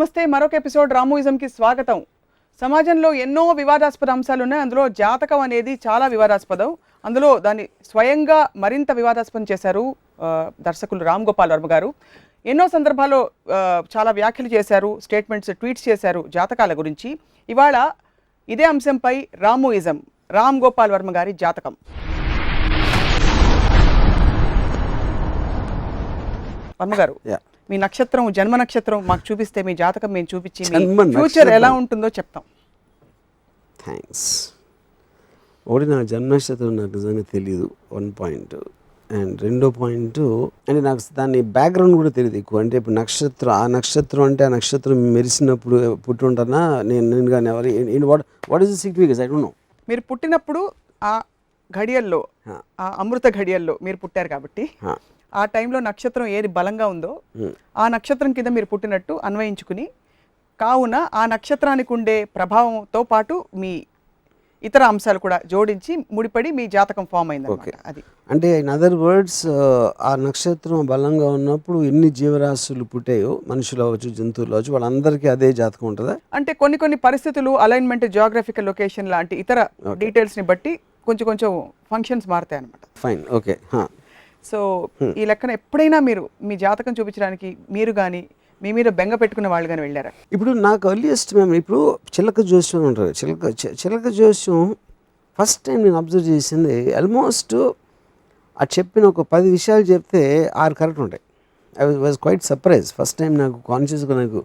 నమస్తే, మరొక ఎపిసోడ్ రామోయిజంకి స్వాగతం. సమాజంలో ఎన్నో వివాదాస్పద అంశాలు ఉన్నాయి. అందులో జాతకం అనేది చాలా వివాదాస్పదం. అందులో దాన్ని స్వయంగా మరింత వివాదాస్పదం చేశారు దర్శకులు రామ్ గోపాల్ వర్మ గారు. ఎన్నో సందర్భాల్లో చాలా వ్యాఖ్యలు చేశారు, స్టేట్మెంట్స్, ట్వీట్స్ చేశారు జాతకాల గురించి. ఇవాళ ఇదే అంశంపై రామోయిజం, రామ్ గోపాల్ వర్మ గారి జాతకం. వర్మ గారు, మీ నక్షత్రం, జన్మ నక్షత్రం మాకు చూపిస్తే, మీ జాతకం మేము చూపించి ఫ్యూచర్ ఎలా ఉంటుందో చెప్తాం. థ్యాంక్స్. ఒకటి, నా జన్మ నక్షత్రం నాకు నిజంగా తెలియదు, 1 పాయింట్. అండ్ 2వ పాయింట్ అంటే నాకు దాని బ్యాక్గ్రౌండ్ కూడా తెలియదు ఎక్కువ. అంటే ఇప్పుడు నక్షత్రం, ఆ నక్షత్రం అంటే ఆ నక్షత్రం మెరిసినప్పుడు పుట్టి ఉంటానా నేను కానీ ఎవరు what is the significance I don't know. మీరు పుట్టినప్పుడు ఆ ఘడియల్లో, ఆ అమృత ఘడియల్లో మీరు పుట్టారు కాబట్టి ఆ టైంలో నక్షత్రం ఏది బలంగా ఉందో ఆ నక్షత్రం కింద మీరు పుట్టినట్టు అన్వయించుకుని, కావున ఆ నక్షత్రానికి ఉండే ప్రభావంతో పాటు మీ ఇతర అంశాలు కూడా జోడించి ముడిపడి మీ జాతకం ఫామ్ అయింది. అది అంటే ఇన్ అదర్ వర్డ్స్, ఆ నక్షత్రం బలంగా ఉన్నప్పుడు ఎన్ని జీవరాశులు పుట్టాయో, మనుషులు అవ్వచ్చు, జంతువులు అవ్వచ్చు, వాళ్ళందరికీ అదే జాతకం ఉంటుందా? అంటే కొన్ని పరిస్థితులు, అలైన్మెంట్, జియోగ్రఫికల్ లొకేషన్ లాంటి ఇతర డీటెయిల్స్ని బట్టి కొంచెం ఫంక్షన్స్ మారుతాయి అన్నమాట. Fine, okay. సో ఈ లెక్కన ఎప్పుడైనా మీరు మీ జాతకం చూపించడానికి మీరు కానీ మీ మీద బెంగ పెట్టుకున్న వాళ్ళు కానీ వెళ్ళారా? ఇప్పుడు నాకు ఎర్లియస్ట్ మెమరీ, ఇప్పుడు చిలక జోస్యం ఉంటారు. చిలక జోస్యం ఫస్ట్ టైం నేను అబ్జర్వ్ చేసింది, ఆల్మోస్ట్ అది చెప్పిన ఒక 10 విషయాలు చెప్తే 6 కరెక్ట్ ఉంటాయి. I was quite surprise. First time నాకు కాన్షియస్గా, నాకు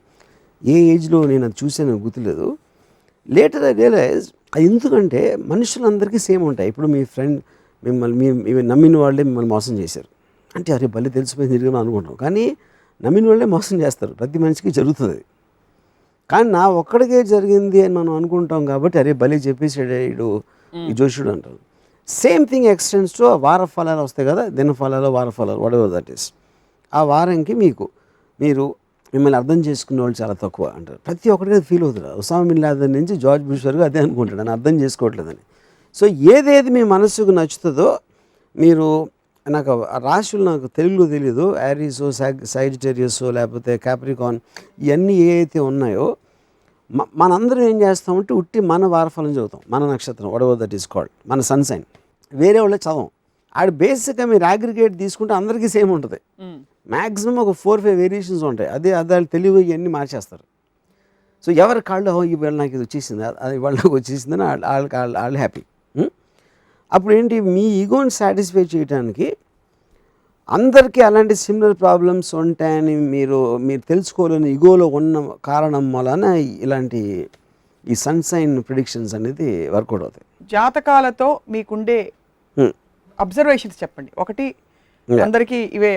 ఏ ఏజ్లో నేను అది చూసానో గుర్తులేదు. లేటర్ ఐ రియలైజ్ అది ఎందుకంటే మనుషులందరికీ సేమ్ ఉంటాయి. ఇప్పుడు మీ ఫ్రెండ్ మిమ్మల్ని నమ్మిన వాళ్ళే మిమ్మల్ని మోసం చేశారు అంటే, అరే బలి తెలిసిపోయింది తిరిగి అనుకుంటాం. కానీ నమ్మిన వాళ్ళే మోసం చేస్తారు, ప్రతి మనిషికి జరుగుతుంది. కానీ నా ఒక్కడికే జరిగింది అని మనం అనుకుంటాం కాబట్టి, అరే బలి చెప్పేసాడే ఈ జోషుడు అంటారు. సేమ్ థింగ్ ఎక్స్టెండ్స్ టు వార ఫలాలు వస్తాయి కదా, దిన ఫలాలు, వార ఫలాలు, వాట్ ఎవర్ దట్ ఈస్. ఆ వారంకి మీరు మిమ్మల్ని అర్థం చేసుకునే వాళ్ళు చాలా తక్కువ అంటారు. ప్రతి ఒక్కరికి ఫీల్ అవుతుంది. ఉసామా బిన్ లాదెన్ నుంచి జార్జ్ బుష్ వరకు అదే అనుకుంటాడు, అని అర్థం చేసుకోవట్లేదని. సో ఏదేది మీ మనసుకు నచ్చుతుందో, మీరు నాకు రాశులు నాకు తెలుగులో తెలియదు, యారీసో, సైజిటేరియసో, లేకపోతే క్యాప్రికాన్, ఇవన్నీ ఏ అయితే ఉన్నాయో మనందరం ఏం చేస్తామంటే ఉట్టి మన వారఫలం చదువుతాం, మన నక్షత్రం, what ever that is called, మన సన్ సైన్. వేరే వాళ్ళే చదవం. ఆడ బేసిక్గా మీరు అగ్రిగేట్ తీసుకుంటే అందరికీ సేమ్ ఉంటుంది. మ్యాక్సిమం ఒక 4-5 వేరియేషన్స్ ఉంటాయి. అదే వాళ్ళు తెలివి ఇవన్నీ మార్చేస్తారు. సో ఎవరి కాళ్ళు, ఇవాళ నాకు ఇది వచ్చేసింది, అది ఇవాళ నాకు వచ్చేసిందని వాళ్ళు హ్యాపీ. అప్పుడు ఏంటి, మీ ఈగోని సాటిస్ఫై చేయడానికి అందరికీ అలాంటి సిమిలర్ ప్రాబ్లమ్స్ ఉంటాయని మీరు తెలుసుకోలేని ఈగోలో ఉన్న కారణం వలన ఇలాంటి ఈ సన్ సైన్ ప్రిడిక్షన్స్ అనేది వర్కౌట్ అవుతాయి. జాతకాలతో మీకుండే అబ్జర్వేషన్స్ చెప్పండి. ఒకటి, అందరికీ ఇవే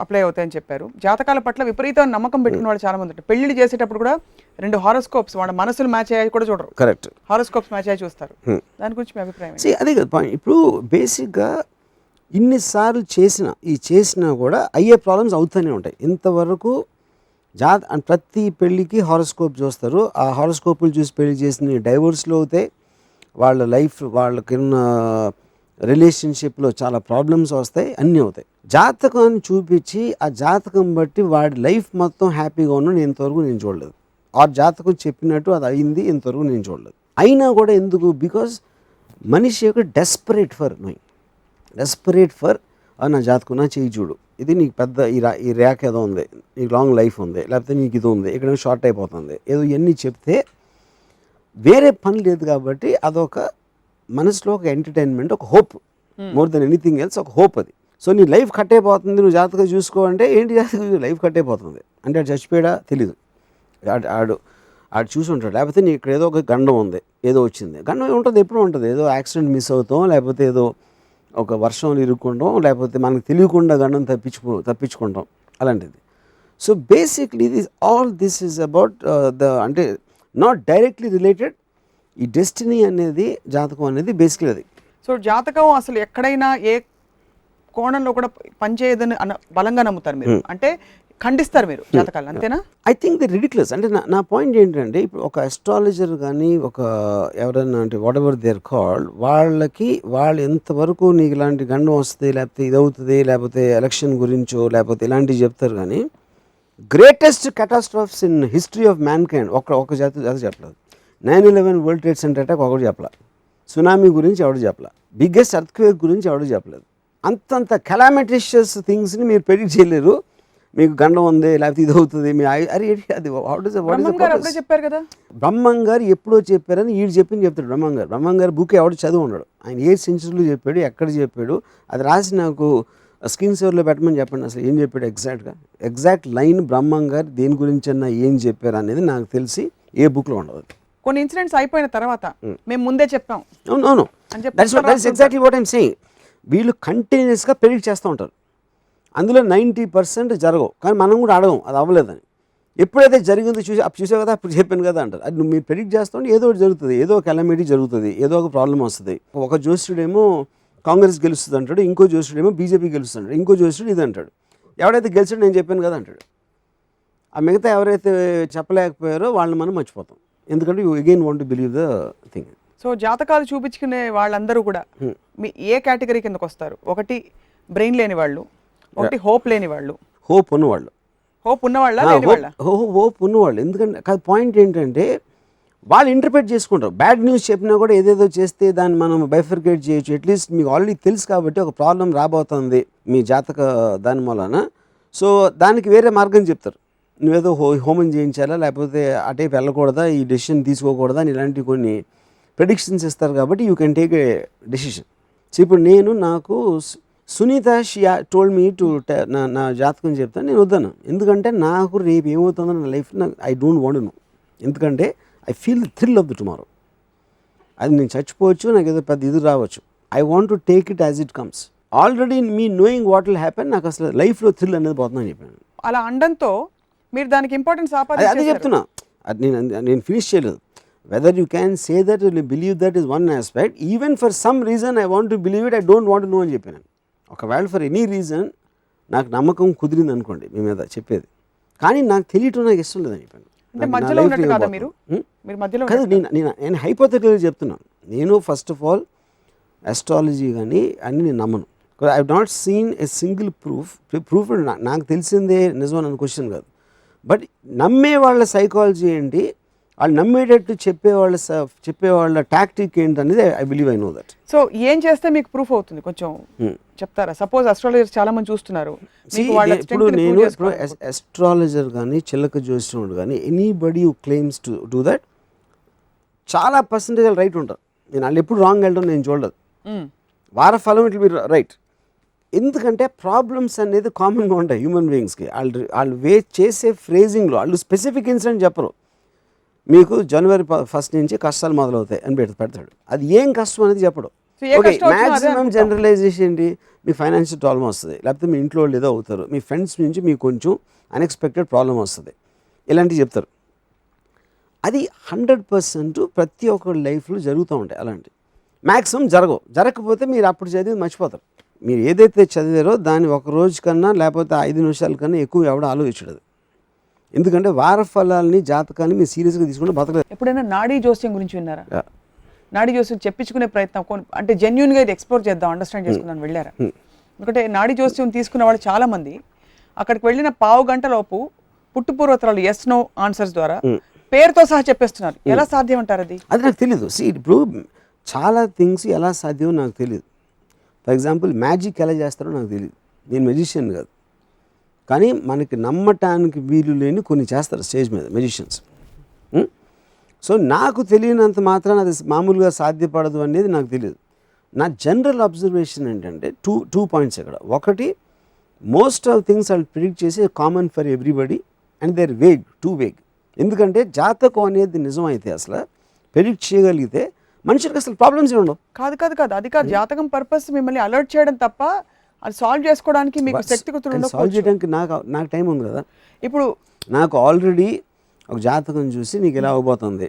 అప్లై అవుతాయని చెప్పారు. జాతకాల పట్ల విపరీతమైన నమ్మకం పెట్టుకున్న వాళ్ళు చాలా మంది ఉంటారు. పెళ్లిళ్ళు చేసేటప్పుడు కూడా 2 హారోస్కోప్స్, వాళ్ళ మనసులు మ్యాచ్ అయ్యాయి కూడా చూడరు. కరెక్ట్, హారోస్కోప్స్ మ్యాచ్ అయ్యి చూస్తారు. దాని గురించి మీ అభిప్రాయం? అదే కదా పాయింట్. ఇప్పుడు బేసిక్గా ఇన్నిసార్లు చేసినా కూడా అయ్యే ప్రాబ్లమ్స్ అవుతూనే ఉంటాయి. ఇంతవరకు ప్రతి పెళ్ళికి హారోస్కోప్ చూస్తారు. ఆ హారోస్కోప్లు చూసి పెళ్లి చేసిన డైవోర్స్లో అవుతాయి, వాళ్ళ లైఫ్, వాళ్ళకున్న రిలేషన్షిప్లో చాలా ప్రాబ్లమ్స్ వస్తాయి, అన్నీ అవుతాయి. జాతకాన్ని చూపించి ఆ జాతకం బట్టి వాడి లైఫ్ మొత్తం హ్యాపీగా ఉన్నాడు ఇంతవరకు నేను చూడలేదు. ఆ జాతకం చెప్పినట్టు అది అయింది ఇంతవరకు నేను చూడలేదు. అయినా కూడా ఎందుకు? బికాజ్ మనిషి యొక్క డెస్పరేట్ ఫర్ నా జాతకం, నా చేయి చూడు, ఇది నీకు పెద్ద ఈ ర్యాక్ ఏదో ఉంది, నీకు లాంగ్ లైఫ్ ఉంది, లేకపోతే నీకు ఇది ఉంది, ఇక్కడ షార్ట్ అయిపోతుంది, ఏదో ఇవన్నీ చెప్తే వేరే పని లేదు కాబట్టి అదొక మనసులో ఒక ఎంటర్టైన్మెంట్, ఒక hope, more than anything else, ఒక హోప్ అది. సో నీ లైఫ్ కట్ అయిపోతుంది, నువ్వు జాతకం చూసుకోవంటే ఏంటి, జాతకం లైఫ్ కట్ అయిపోతుంది అంటే ఆడు చచ్చిపోయాడా తెలీదు, ఆడు చూసి ఉంటాడు. లేకపోతే నీ ఇక్కడ ఏదో ఒక గండం ఉంది, ఏదో వచ్చింది, గండం ఉంటుంది, ఎప్పుడూ ఉంటుంది, ఏదో యాక్సిడెంట్ మిస్ అవుతాం, లేకపోతే ఏదో ఒక వర్షంలో ఇరుక్కుంటాం, లేకపోతే మనకు తెలియకుండా గండం తప్పించుకుంటాం, అలాంటిది. So basically all this is about అంటే నాట్ డైరెక్ట్లీ రిలేటెడ్. ఈ డెస్టినీ అనేది, జాతకం అనేది బేసిక్లీ అది. సో జాతకం అసలు ఎక్కడైనా ఏ కోణంలో కూడా పనిచేయదని బలంగా నమ్ముతారు మీరు, అంటే ఖండిస్తారు మీరు జాతకాలు, అంతేనా? I think the ridiculous. అంటే నా పాయింట్ ఏంటంటే, ఇప్పుడు ఒక అస్ట్రాలజర్ కానీ ఒక ఎవరైనా అంటే whatever they are called, వాళ్ళు ఎంతవరకు నీకు ఇలాంటి గండం వస్తుంది, లేకపోతే ఇది అవుతుంది, లేకపోతే ఎలక్షన్ గురించో లేకపోతే ఇలాంటివి చెప్తారు. కానీ greatest catastrophes in history of mankind ఒక జాతి చెప్పలేదు. 9/11 వరల్డ్ ట్రేడ్ సెంటర్ అటాక్ ఒకటి చెప్పలేదు, సునామీ గురించి ఎవడు చెప్పలేదు, బిగ్గెస్ట్ అర్త్క్వేక్ గురించి ఎవడు చెప్పలేదు. అంతంత కెలామిటిషియస్ థింగ్స్ని మీరు ప్రెడిక్ట్ చేయలేరు. మీకు గండం ఉంది లేకపోతే ఇది అవుతుంది మీ అది చెప్పారు కదా. బ్రహ్మం గారు ఎప్పుడో చెప్పారని వీడు చెప్తాడు. బ్రహ్మం గారు బుక్ ఎవడు చదువు ఉన్నాడు, ఆయన ఏ సెంచురీలో చెప్పాడు, ఎక్కడ చెప్పాడు, అది రాసి నాకు స్క్రీన్ సేవర్లో పెట్టమని చెప్పండి. అసలు ఏం చెప్పాడు ఎగ్జాక్ట్ లైన్ బ్రహ్మం గారు దేని గురించి అన్నా ఏం చెప్పారు అనేది నాకు తెలిసి ఏ బుక్లో ఉండదు. కొన్ని ఇన్సిడెంట్స్ అయిపోయిన తర్వాత మేము ముందే చెప్పాం. అవును, that's exactly what I'm saying. వీళ్ళు కంటిన్యూస్గా ప్రెడిక్ట్ చేస్తూ ఉంటారు. అందులో 90% జరగవు, కానీ మనం కూడా అడగం అది అవ్వలేదని. ఎప్పుడైతే జరిగిందో చూసావు కదా అప్పుడు చెప్పాను కదా అంటారు. అది మీరు ప్రెడిక్ట్ చేస్తుంటే ఏదో ఒకటి జరుగుతుంది, ఏదో ఒక కెలమిటీ జరుగుతుంది, ఏదో ఒక ప్రాబ్లం వస్తుంది. ఒక జోస్యుడేమో కాంగ్రెస్ గెలుస్తుంది అంటాడు, ఇంకో జోస్యుడేమో బీజేపీ గెలుస్తుంది అంటాడు, ఇంకో జోస్యుడు ఇది అంటాడు. ఎవడైతే గెలిచాడో నేను చెప్పాను కదా అంటాడు. ఆ మిగతా ఎవరైతే చెప్పలేకపోయారో వాళ్ళని మనం మర్చిపోతాం, ఎందుకంటే you again want to believe the thing. So జాతకాలు చూపించుకునే వాళ్ళందరూ కూడా మీ ఏ కేటగిరీ కిందకు వస్తారు? ఒకటి బ్రెయిన్ లేని వాళ్ళు, ఒకటి హోప్ లేని వాళ్ళు. హోప్ ఉన్నవాళ్ళు. హోప్ ఉన్నవాళ్ళ? హోప్ ఉన్నవాళ్ళు. ఎందుకంటే కాదు, పాయింట్ ఏంటంటే వాళ్ళు ఇంటర్ప్రిట్ చేసుకుంటారు. బ్యాడ్ న్యూస్ చెప్పినా కూడా ఏదేదో చేస్తే దాన్ని మనం బైఫర్కేట్ చేయొచ్చు. అట్లీస్ట్ మీకు ఆల్రెడీ తెలుసు కాబట్టి ఒక ప్రాబ్లం రాబోతుంది మీ జాతక దాని మూలన. సో దానికి వేరే మార్గం చెప్తారు. నువ్వేదో హోమం చేయించాలా, లేకపోతే అటేపు వెళ్ళకూడదా, ఈ డెసిషన్ తీసుకోకూడదా అని ఇలాంటి కొన్ని ప్రెడిక్షన్స్ ఇస్తారు. కాబట్టి you can take a decision. So ఇప్పుడు నాకు Sunitha she told me to నా జాతకం చెప్తాను, నేను వద్దాను. ఎందుకంటే నాకు రేపు ఏమవుతుందో నా life I don't want know. ఎందుకంటే I feel the thrill of the tomorrow. అది నేను చచ్చిపోవచ్చు, నాకు ఏదో పెద్ద ఇది రావచ్చు. I want to take it as it comes. Already me knowing what will happen, నాకు అసలు లైఫ్లో థ్రిల్ అనేది పోతుందని చెప్పాను. అలా అండంతో మీరు దానికి ఇంపార్టెన్స్ అదే చెప్తున్నా. అది నేను ఫినిష్ చేయలేదు. Whether you can say that you believe that is one aspect. Even for some reason I want to believe it, I don't want to know అని చెప్పాను. ఒకవేళ ఫర్ ఎనీ రీజన్ నాకు నమ్మకం కుదిరింది అనుకోండి మీ మీద చెప్పేది, కానీ నాకు తెలియటం నాకు ఇష్టం లేదని చెప్పాను. కాదు, నేను హైపోథెటికల్గా చెప్తున్నాను. నేను ఫస్ట్ ఆఫ్ ఆల్ అస్ట్రాలజీ కానీ అన్నీ నేను నమ్మను. I have not seen a single proof నాకు తెలిసిందే నిజం అని క్వశ్చన్ కాదు. బట్ నమ్మే వాళ్ళ సైకాలజీ ఏంటి, వాళ్ళు నమ్మేటట్టు చెప్పేవాళ్ళ టాక్టిక్ ఏంటి అనేది I believe I know that. So ఏం చేస్తే మీకు ప్రూఫ్ అవుతుంది కొంచెం చెప్తారా? సపోజ్ అస్ట్రాలజర్స్ చాలా మంది చూస్తున్నారు. ఇప్పుడు నేను అస్ట్రాలజర్ కానీ చిల్లక జ్యోతిష్యుడు కానీ anybody who claims to do that చాలా పర్సెంటేజ్ రైట్ ఉంటారు. నేను వాళ్ళు ఎప్పుడు రాంగ్ వెళ్ళడం నేను చూడలేదు. వార ఫలం ఇట్ విల్ బి రైట్. ఎందుకంటే ప్రాబ్లమ్స్ అనేది కామన్గా ఉంటాయి హ్యూమన్ బీయింగ్స్కి. వాళ్ళు చేసే ఫ్రేజింగ్లో వాళ్ళు స్పెసిఫిక్ ఇన్సిడెంట్ చెప్పరు. మీకు జనవరి 1 నుంచి కష్టాలు మొదలవుతాయి అని పెడతాడు. అది ఏం కష్టం అనేది చెప్పడు. ఓకే, మ్యాక్సిమం జనరలైజేషన్ ఏంటి, మీ ఫైనాన్షియల్ ప్రాబ్లం వస్తుంది, లేకపోతే మీ ఇంట్లో వాళ్ళు ఏదో అవుతారు, మీ ఫ్రెండ్స్ నుంచి మీకు కొంచెం అన్ఎక్స్పెక్టెడ్ ప్రాబ్లం వస్తుంది, ఇలాంటివి చెప్తారు. అది 100% ప్రతి ఒక్కరి లైఫ్లో జరుగుతూ ఉంటాయి. అలాంటివి మ్యాక్సిమం జరగకపోతే మీరు అప్పుడు చదివి మర్చిపోతారు. మీరు ఏదైతే చదివారో దాన్ని ఒక రోజు కన్నా లేకపోతే 5 నిమిషాల కన్నా ఎక్కువ ఎవడో ఆలోచించడు. ఎందుకంటే వార ఫలాల్ని జాతకాన్ని మీరు సీరియస్గా తీసుకుంటే బతకలేదు. ఎప్పుడైనా నాడీ జోస్యం గురించి విన్నారా? నాడీ జోస్యం చెప్పించుకునే ప్రయత్నం అంటే జెన్యున్గా ఇది ఎక్స్ప్లోర్ చేద్దాం, అండర్స్టాండ్ చేసుకుందాం వెళ్ళారా? ఎందుకంటే నాడీ జోస్యం తీసుకున్న వాళ్ళు చాలామంది అక్కడికి వెళ్ళిన పావు గంట లోపు పుట్టుపూర్వతరాలు ఎస్ నో ఆన్సర్స్ ద్వారా పేరుతో సహా చెప్పేస్తున్నారు. ఎలా సాధ్యం అంటారు అది? అది నాకు తెలీదు. ఇప్పుడు చాలా థింగ్స్ ఎలా సాధ్యం నాకు తెలియదు. ఫర్ ఎగ్జాంపుల్ మ్యాజిక్ ఎలా చేస్తారో నాకు తెలియదు. నేను మెజిషియన్ కాదు, కానీ మనకి నమ్మటానికి వీలు లేని కొన్ని చేస్తారు స్టేజ్ మీద మెజిషియన్స్. సో నాకు తెలియనంత మాత్రాన అది మామూలుగా సాధ్యపడదు అనేది నాకు తెలియదు. నా జనరల్ అబ్జర్వేషన్ ఏంటంటే టూ పాయింట్స్ ఇక్కడ. ఒకటి, మోస్ట్ ఆఫ్ థింగ్స్ వాళ్ళు ప్రిడిక్ట్ చేసి common for everybody and they're vague, too vague. ఎందుకంటే జాతకం అనేది నిజమైతే అసలు ప్రిడిక్ట్ చేయగలిగితే మనుషులకు అసలు ప్రాబ్లమ్స్ ఉండవు. కాదు అది కాదు. జాతకం పర్పస్ మిమ్మల్ని అలర్ట్ చేయడం తప్ప అది సాల్వ్ చేసుకోవడానికి మీకు శక్తికృతులు ఉండవు. సాల్వ్ చేయడానికి నాకు టైం ఉంది కదా. ఇప్పుడు నాకు ఆల్రెడీ ఒక జాతకం చూసి నీకు ఇలా అవ్వబోతుంది,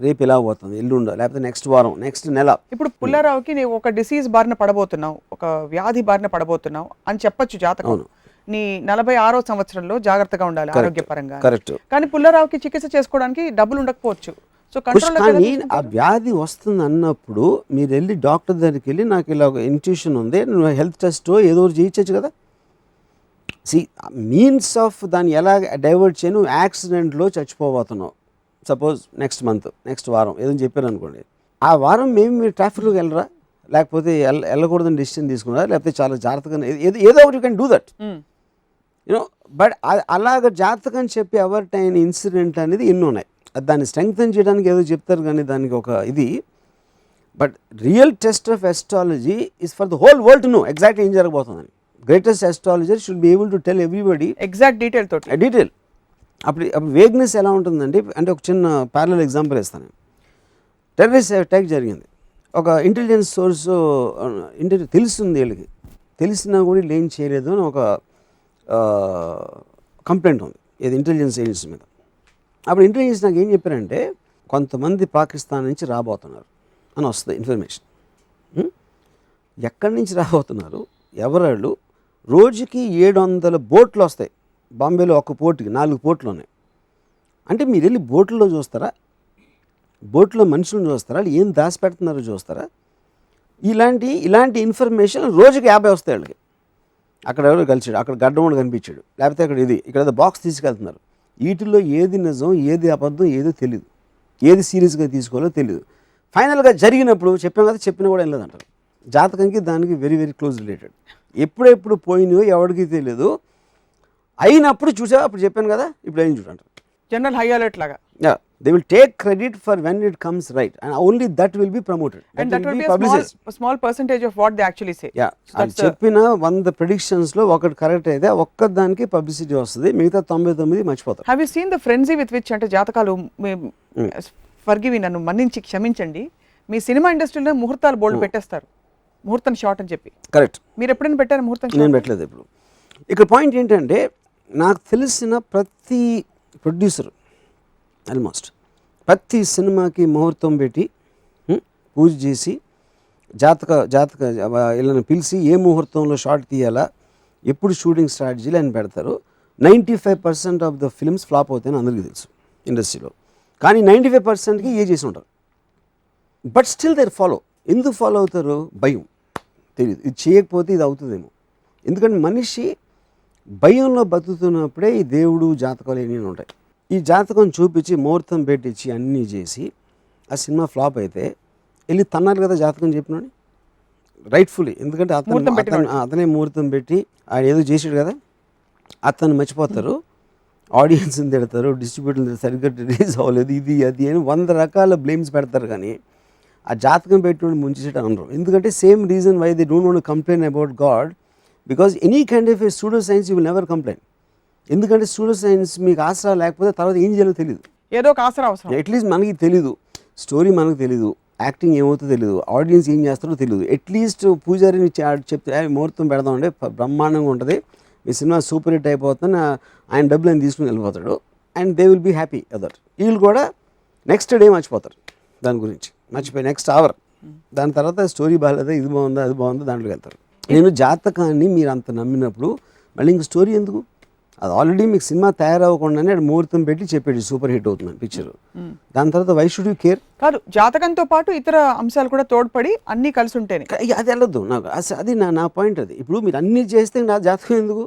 రేపు ఇలా అవ్వబోతుంది, ఎల్లుండో లేకపోతే నెక్స్ట్ వారం, నెక్స్ట్ నెల. ఇప్పుడు పుల్లారావుకి నీవు ఒక డిసీజ్ బారిన పడబోతున్నావు, ఒక వ్యాధి బారిన పడబోతున్నావు అని చెప్పొచ్చు జాతకం. నీ 46వ సంవత్సరంలో జాగ్రత్తగా ఉండాలి ఆరోగ్యపరంగా. కరెక్ట్. కానీ పుల్లారావుకి చికిత్స చేసుకోవడానికి డబ్బులు ఉండకపోవచ్చు. సో కానీ ఆ వ్యాధి వస్తుంది అన్నప్పుడు మీరు వెళ్ళి డాక్టర్ దగ్గరికి వెళ్ళి నాకు ఇలా ఒక ఇన్ట్యూషన్ ఉంది, నువ్వు హెల్త్ టెస్ట్ ఏదో చేయొచ్చు కదా. మీన్స్ ఆఫ్ దాన్ని ఎలా డైవర్ట్ చేయను, యాక్సిడెంట్లో చచ్చిపోబోతున్నావు సపోజ్ నెక్స్ట్ మంత్, నెక్స్ట్ వారం ఏదో చెప్పారు అనుకోండి, ఆ వారం మీరు ట్రాఫిక్లోకి వెళ్ళరా, లేకపోతే వెళ్ళకూడదని డిసిషన్ తీసుకున్నారా, లేకపోతే చాలా జాగ్రత్తగా ఏదో ఒకటి you can do that you know. But అలాగ జాతకం చెప్పి అవర్ట్ అయిన ఇన్సిడెంట్ అనేది ఎన్నో ఉన్నాయి. దాన్ని స్ట్రెంగ్తన్ చేయడానికి ఏదో చెప్తారు కానీ దానికి ఒక ఇది. But real test of astrology is for the whole world to know ఎగ్జాక్ట్గా ఏం జరగబోతుందని. Greatest astrologer should be able to tell everybody exact detail తోటి. డీటెయిల్. అప్పుడు వేగ్నెస్ ఎలా ఉంటుందండి అంటే ఒక చిన్న ప్యారలల్ ఎగ్జాంపుల్ ఇస్తాను. టెర్రరిస్ట్ అటాక్ జరిగింది, ఒక ఇంటెలిజెన్స్ సోర్స్ తెలుస్తుంది వీళ్ళకి, తెలిసినా కూడా వీళ్ళు ఏం చేయలేదు అని ఒక కంప్లైంట్ ఉంది ఇది ఇంటెలిజెన్స్ ఏజెన్సీ మీద. అప్పుడు ఇంటెలిజెన్స్ నాకు ఏం చెప్పారంటే కొంతమంది పాకిస్తాన్ నుంచి రాబోతున్నారు అని వస్తుంది ఇన్ఫర్మేషన్. ఎక్కడి నుంచి రాబోతున్నారు, ఎవరాళ్ళు, రోజుకి 700 బోట్లు వస్తాయి. బాంబేలో ఒక పోర్టుకి 4 పోర్ట్లు ఉన్నాయి. అంటే మీరు వెళ్ళి బోట్లలో చూస్తారా, బోట్లో మనుషులను చూస్తారా, వాళ్ళు ఏం దాచిపెడుతున్నారో చూస్తారా, ఇలాంటి ఇన్ఫర్మేషన్ రోజుకి 50 వస్తాయి వాళ్ళకి. అక్కడ ఎవరో కలిసాడు, అక్కడ గడ్డమోడు కనిపించాడు, లేకపోతే అక్కడ ఇక్కడ ఏదో బాక్స్ తీసుకెళ్తున్నారు. వీటిల్లో ఏది నిజం ఏది అబద్ధం ఏదో తెలియదు, ఏది సీరియస్గా తీసుకోవాలో తెలియదు. ఫైనల్గా జరిగినప్పుడు చెప్పాం కదా, చెప్పినా కూడా వెళ్ళలేదంటారు. జాతకంకి దానికి వెరీ వెరీ క్లోజ్ రిలేటెడ్. ఎప్పుడెప్పుడు పోయినాయో ఎవరికి తెలియదు, అయినప్పుడు చూసా అప్పుడు చెప్పాను కదా ఇప్పుడు ఏం చూడంటారు. జనరల్ హై అలర్ట్ లాగా. They will take credit for when it comes right, and only that will be promoted. And that will be a small percentage of what they actually say. Yeah, అది చెప్పిన 100 predictions లో ఒకటి correct అయితే ఒక్క దానికి publicity వస్తుంది, మిగతా 99 మర్చిపోతారు. Have you seen the frenzy with which అంటే జాతకాలు ఫర్గివ్ నన్ను మన్నించి క్షమించండి, మీ సినిమా ఇండస్ట్రీలో ముహూర్తాలు బోల్డ్ పెట్టేస్తారు, ముహూర్తం షార్ట్ అని చెప్పి. కరెక్ట్. మీరు ఎప్పుడైనా పెట్టారు ముహూర్తం? నేను పెట్టలేదు ఇప్పుడు. ఇక్కడ పాయింట్ ఏంటంటే నాకు తెలిసిన ప్రతి ప్రొడ్యూసర్ ఆల్మోస్ట్ ప్రతి సినిమాకి ముహూర్తం పెట్టి పూజ చేసి జాతక వీళ్ళని పిలిచి ఏ ముహూర్తంలో షార్ట్ తీయాలా, ఎప్పుడు షూటింగ్ స్ట్రాటజీలు అని పెడతారు. 95% ఆఫ్ ద ఫిల్మ్స్ ఫ్లాప్ అవుతాయని అందరికీ తెలుసు ఇండస్ట్రీలో. కానీ 95%కి ఏ చేసి ఉంటారు. But still they're follow. ఎందుకు ఫాలో అవుతారు? భయం. తెలియదు, ఇది చేయకపోతే ఇది అవుతుందేమో. ఎందుకంటే మనిషి భయంలో బతుకుతున్నప్పుడే ఈ దేవుడు జాతకాలు ఏమీ ఉంటాయి. ఈ జాతకం చూపించి ముహూర్తం పెట్టించి అన్నీ చేసి ఆ సినిమా ఫ్లాప్ అయితే వెళ్ళి తన్నారు కదా జాతకం చెప్పినోని రైట్ఫుల్లీ. ఎందుకంటే అతనే ముహూర్తం పెట్టి ఆయన ఏదో చేసాడు కదా, అతను మర్చిపోతారు, ఆడియన్స్ని తిడతారు, డిస్ట్రిబ్యూటర్లు సరిగ్గా రిలీజ్ అవ్వలేదు, ఇది అది అని 100 రకాల బ్లేమ్స్ పెడతారు. కానీ ఆ జాతకం పెట్టి ముంచేసేట అనరు. ఎందుకంటే same reason why they don't want to complain about God, because any kind of a pseudo science you will never complaint. ఎందుకంటే సూడో సైన్స్ మీకు ఆసరా లేకపోతే తర్వాత ఏం చేయాలో తెలియదు. ఏదో ఒక ఆసరా అవసరం. అట్లీస్ట్ మనకి తెలీదు, స్టోరీ మనకు తెలీదు, యాక్టింగ్ ఏమవుతుందో తెలియదు, ఆడియన్స్ ఏం చేస్తారో తెలియదు. అట్లీస్ట్ పూజారిని చెప్తే ముహూర్తం పెడదామంటే బ్రహ్మాండంగా ఉంటుంది, మీ సినిమా సూపర్ హిట్ అయిపోతుంది, ఆయన డబ్బులు ఆయన తీసుకుని వెళ్ళిపోతాడు, and they will be happy other. వీళ్ళు కూడా నెక్స్ట్ డే మర్చిపోతారు దాని గురించి, మర్చిపోయి నెక్స్ట్ అవర్ దాని తర్వాత స్టోరీ బాగాలేదా, ఇది బాగుందా, అది బాగుందా, దాంట్లోకి వెళ్తారు. నేను జాతకాన్ని మీరు అంత నమ్మినప్పుడు మళ్ళీ ఇంక స్టోరీ ఎందుకు? అది ఆల్రెడీ మీకు సినిమా తయారవ్వకుండానే అది ముహూర్తం పెట్టి చెప్పాడు సూపర్ హిట్ అవుతుందని పిక్చర్. దాని తర్వాత వై షుడ్ యూ కేర్? కాదు, జాతకంతో పాటు ఇతర అంశాలు కూడా తోడ్పడి అన్నీ కలిసి ఉంటేనే అది వెళ్ళొద్దు నాకు. అది నా పాయింట్. అది ఇప్పుడు మీరు అన్నీ చేస్తే నా జాతకం ఎందుకు?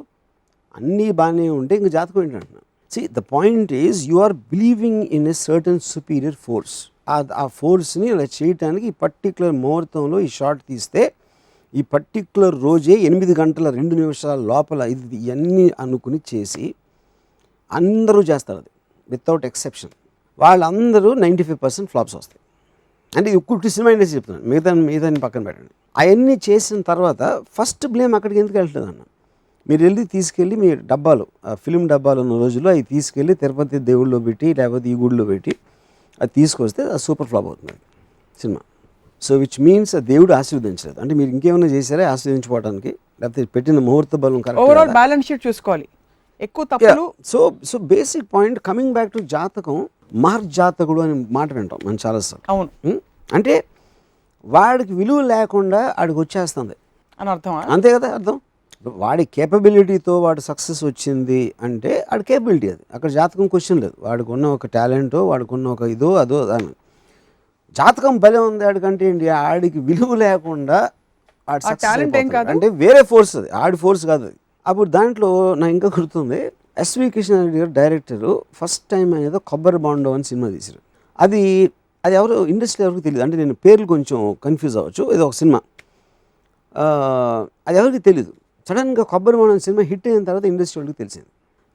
అన్నీ బాగానే ఉంటే ఇంక జాతకం ఏంటంటున్నా. See the point is you are believing in a certain superior force. ఆ ఫోర్స్ని ఇలా చేయటానికి ఈ పర్టికులర్ ముహూర్తంలో ఈ షార్ట్ తీస్తే ఈ పర్టిక్యులర్ రోజే 8 గంటల 2 నిమిషాల లోపల ఇది ఇవన్నీ అనుకుని చేసి అందరూ చేస్తారు అది వితౌట్ ఎక్సెప్షన్. వాళ్ళందరూ 95% ఫ్లాప్స్ వస్తాయి. అంటే ఇప్పుడు సినిమా ఇండస్ట్రీ చెప్తున్నాను, మిగతాని పక్కన పెట్టండి. అవన్నీ చేసిన తర్వాత ఫస్ట్ బ్లేమ్ అక్కడికి ఎందుకు వెళ్తుంది అన్న, మీరు వెళ్ళి తీసుకెళ్ళి మీ డబ్బాలు ఫిలిం డబ్బాలు ఉన్న రోజుల్లో అవి తీసుకెళ్ళి తిరుపతి దేవుళ్ళలో పెట్టి లేకపోతే ఈ గుడిలో పెట్టి అది తీసుకొస్తే అది సూపర్ ఫ్లాప్ అవుతుంది సినిమా. సో విచ్ మీన్స్ దేవుడు ఆశీర్వదించలేదు. అంటే మీరు ఇంకేమైనా చేశారా ఆశీర్వదించుకోవడానికి, లేకపోతే పెట్టిన ముహూర్త బలం కరెక్ట్. ఓవరాల్ బ్యాలెన్స్ షీట్ చూసుకోవాలి, ఎక్కువ తప్పులు. So basic point coming back to జాతకం, మార్జాతకుడు అని మాట వింటాం మనం చాలాసార్లు. అవును, అంటే వాడికి విలువ లేకుండా వాడికి వచ్చేస్తుంది అని అర్థం. అంతే కదా అర్థం. వాడి కేపబిలిటీతో వాడు సక్సెస్ వచ్చింది అంటే వాడి కేపబిలిటీ అది, అక్కడ జాతకం క్వశ్చన్ లేదు. వాడికి ఉన్న ఒక టాలెంటో వాడికి ఉన్న ఒక ఇదో అదో దాని జాతకం భలే ఉంది ఆడికంటే ఏంటి, ఆడికి విలువ లేకుండా ఆడి సక్సెస్ అయిపోతాడు. అంటే వేరే ఫోర్స్ అది, ఆడి ఫోర్స్ కాదు అది. అప్పుడు దాంట్లో నాకు ఇంకా గుర్తుంది, ఎస్వి కృష్ణారెడ్డి గారు డైరెక్టరు ఫస్ట్ టైం ఏదో కొబ్బరి బాండో అని సినిమా తీశారు. అది అది ఎవరు ఇండస్ట్రీ ఎవరికి తెలియదు, అంటే నేను పేర్లు కొంచెం కన్ఫ్యూజ్ అవ్వచ్చు. ఇది ఒక సినిమా, అది ఎవరికి తెలియదు. సడన్గా కొబ్బరి బాండో సినిమా హిట్ అయిన తర్వాత ఇండస్ట్రీ వాళ్ళకి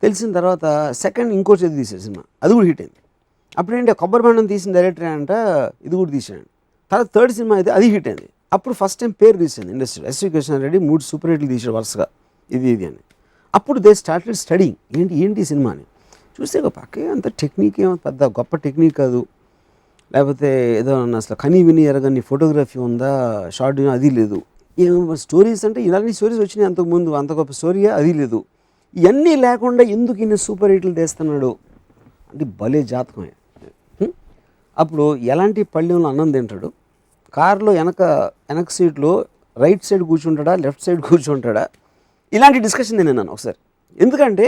తెలిసిన తర్వాత సెకండ్ ఇంకోటి ఏది తీశారు సినిమా, అది కూడా హిట్ అయింది. అప్పుడేంటి కొబ్బరి బాండం తీసిన డైరెక్టర్ అంట ఇది కూడా తీసాడు. తర్వాత థర్డ్ సినిమా అయితే అది హిట్ అయింది. అప్పుడు ఫస్ట్ టైం పేరు తీసింది ఇండస్ట్రీ, ఎస్వి కృష్ణారెడ్డి 3 సూపర్ హిట్లు తీసాడు వరుసగా, ఇది అని. అప్పుడు దే స్టార్టెడ్ స్టడీయింగ్ ఏంటి సినిమా అని. చూస్తే ఒక పక్కే అంత టెక్నిక్ ఏమో పెద్ద గొప్ప టెక్నిక్ కాదు, లేకపోతే ఏదో అసలు కనీ విని ఎరగని ఫోటోగ్రఫీ ఉందా, షార్ట్ అది లేదు. ఏమో స్టోరీస్ అంటే ఇలాంటి స్టోరీస్ వచ్చినాయి అంతకుముందు, అంత గొప్ప స్టోరీయా అది లేదు. ఇవన్నీ లేకుండా ఎందుకు ఇన్ని సూపర్ హిట్లు తెస్తున్నాడు అంటే భలే జాతకమే. అప్పుడు ఎలాంటి పళ్ళెంలో అన్నం తింటాడు, కారులో వెనక సీట్లో రైట్ సైడ్ కూర్చుంటాడా లెఫ్ట్ సైడ్ కూర్చుంటాడా, ఇలాంటి డిస్కషన్ నేను ఒకసారి. ఎందుకంటే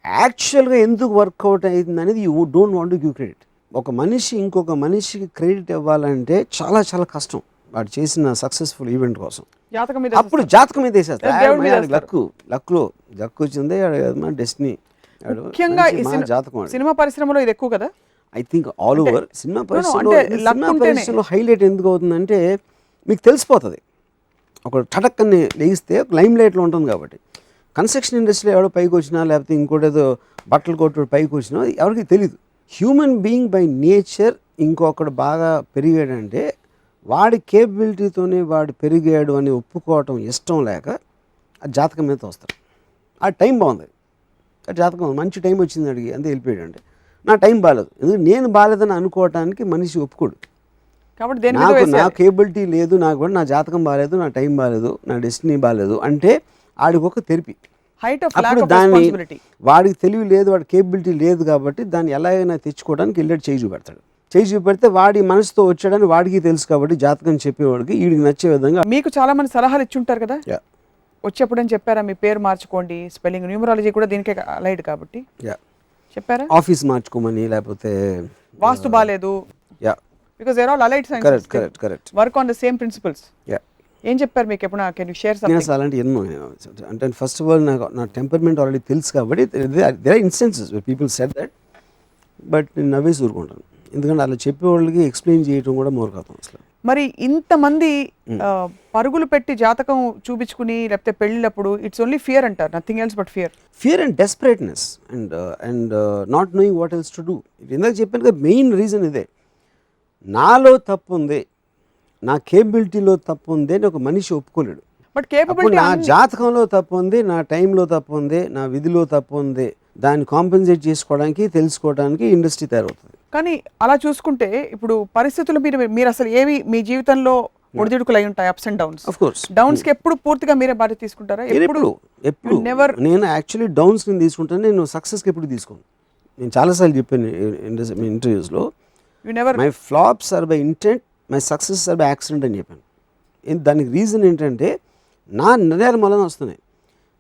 యాక్చువల్గా ఎందుకు వర్కౌట్ అయింది అనేది you don't want to give credit. ఒక మనిషి ఇంకొక మనిషికి క్రెడిట్ ఇవ్వాలంటే చాలా చాలా కష్టం వాడు చేసిన సక్సెస్ఫుల్ ఈవెంట్ కోసం. అప్పుడు జాతకం మీద వేసేస్తారు, లక్ వచ్చింది డెస్టినీ. ముఖ్యంగా సినిమా పరిశ్రమలో ఇది ఎక్కువ కదా, I think all over. Cinema పరిశ్రమలో హైలైట్ ఎందుకు అవుతుందంటే మీకు తెలిసిపోతుంది, ఒక టటక్కని లేగిస్తే ఒక లైమ్ లైట్లో ఉంటుంది కాబట్టి. కన్స్ట్రక్షన్ ఇండస్ట్రీలో ఎవడో పైకి వచ్చినా లేకపోతే ఇంకోటి ఏదో బట్టలు కొట్టు పైకి వచ్చినా ఎవరికి తెలియదు. హ్యూమన్ బీయింగ్ బై నేచర్ ఇంకొకడు బాగా పెరిగాడంటే వాడి కేపబిలిటీతోనే వాడు పెరిగాడు అని ఒప్పుకోవటం ఇష్టం లేక ఆ జాతకం మీద వస్తారు. ఆ టైం బాగుంది, ఆ జాతకం మంచి టైం వచ్చింది అడిగి అంతే వెళ్ళిపోయాడు. అంటే నా టైం బాగాలేదు, ఎందుకంటే నేను బాగాలేదని అనుకోవటానికి మనిషి ఒప్పుకోడు. కాబట్టి నా కేబిలిటీ లేదు, నాకు కూడా నా జాతకం బాగాలేదు, నా టైం బాగాలేదు, నా డెస్టినీ బాగాలేదు అంటే ఆడికి ఒక తెరిపి. అప్పుడు దాన్ని వాడికి తెలివి లేదు, వాడి కేబిలిటీ లేదు కాబట్టి దాన్ని ఎలాగైనా తెచ్చుకోవడానికి వెళ్ళాడు చేయి చూపెడతాడు. చేయి చూపెడితే వాడి మనసుతో వచ్చాడని వాడికి తెలుసు కాబట్టి జాతకం చెప్పేవాడికి వీడికి నచ్చే విధంగా. మీకు చాలా మంది సలహాలు ఇచ్చి ఉంటారు కదా వచ్చేప్పుడు అని చెప్పారా, మీ పేరు మార్చుకోండి, స్పెల్లింగ్ న్యూమరాలజీ కూడా దీనికే అలైడ్ కాబట్టి చెప్పారా, ఆఫీస్ మార్చుకోమని, లేకపోతే వాస్తు బాలేదు, because they're all allied sciences. Correct. Work on the same principles. ఏం చెప్పారు మీకు ఎప్పుడు, కెన్ యూ షేర్ సంథింగ్? నేను అలాంటి ఎన్నో అంటే ఫస్ట్ ఆఫ్ ఆల్ నా టెంపర్మెంట్ ఆల్రెడీ తెలుసు కాబట్టి there are instances where people said that, but నేను నవ్వేసి ఊరుకుంటాను. ఎందుకంటే అలా చెప్పేవాళ్ళకి ఎక్స్ప్లెయిన్ చేయడం కూడా మూర్ఖత్వం అసలు. మరి ఇంతమంది పరుగులు పెట్టి జాతకం చూపించుకుని లేకపోతే పెళ్ళినప్పుడు ఇట్స్ ఓన్లీ ఫియర్ అంటారు, nothing else but fear and desperateness and not knowing what else to do. ఇందాక చెప్పాను మెయిన్ రీజన్ ఇదే, నాలో తప్పు ఉంది, నా కేపబిలిటీలో తప్పు ఉంది అని ఒక మనిషి ఒప్పుకోలేడు. బట్ కేపబిలిటీ నా జాతకంలో తప్పు ఉంది, నా టైంలో తప్పు ఉంది, నా విధిలో తప్పు ఉంది, దాన్ని కాంపెన్సేట్ చేసుకోవడానికి తెలుసుకోవడానికి ఇండస్ట్రీ తయారవుతుంది. కానీ అలా చూసుకుంటే ఇప్పుడు పరిస్థితులు మీరు అసలు ఏవి మీ జీవితంలో ఒడిదుడుకులు అయి ఉంటాయి, ups and downs. Of course downs కి ఎప్పుడు పూర్తిగా మీరే బాధ్యత తీసుకుంటారా? ఎప్పుడు నేను యాక్చువల్లీ డౌన్స్ ని తీసుకుంటాను, నేను సక్సెస్కి ఎప్పుడు తీసుకోను. నేను చాలాసార్లు చెప్పాను ఇంటర్వ్యూస్లో, my flops are by intent, my success are by accident అని చెప్పాను. దానికి రీజన్ ఏంటంటే నా నిర్ణయాల వలన వస్తున్నాయి.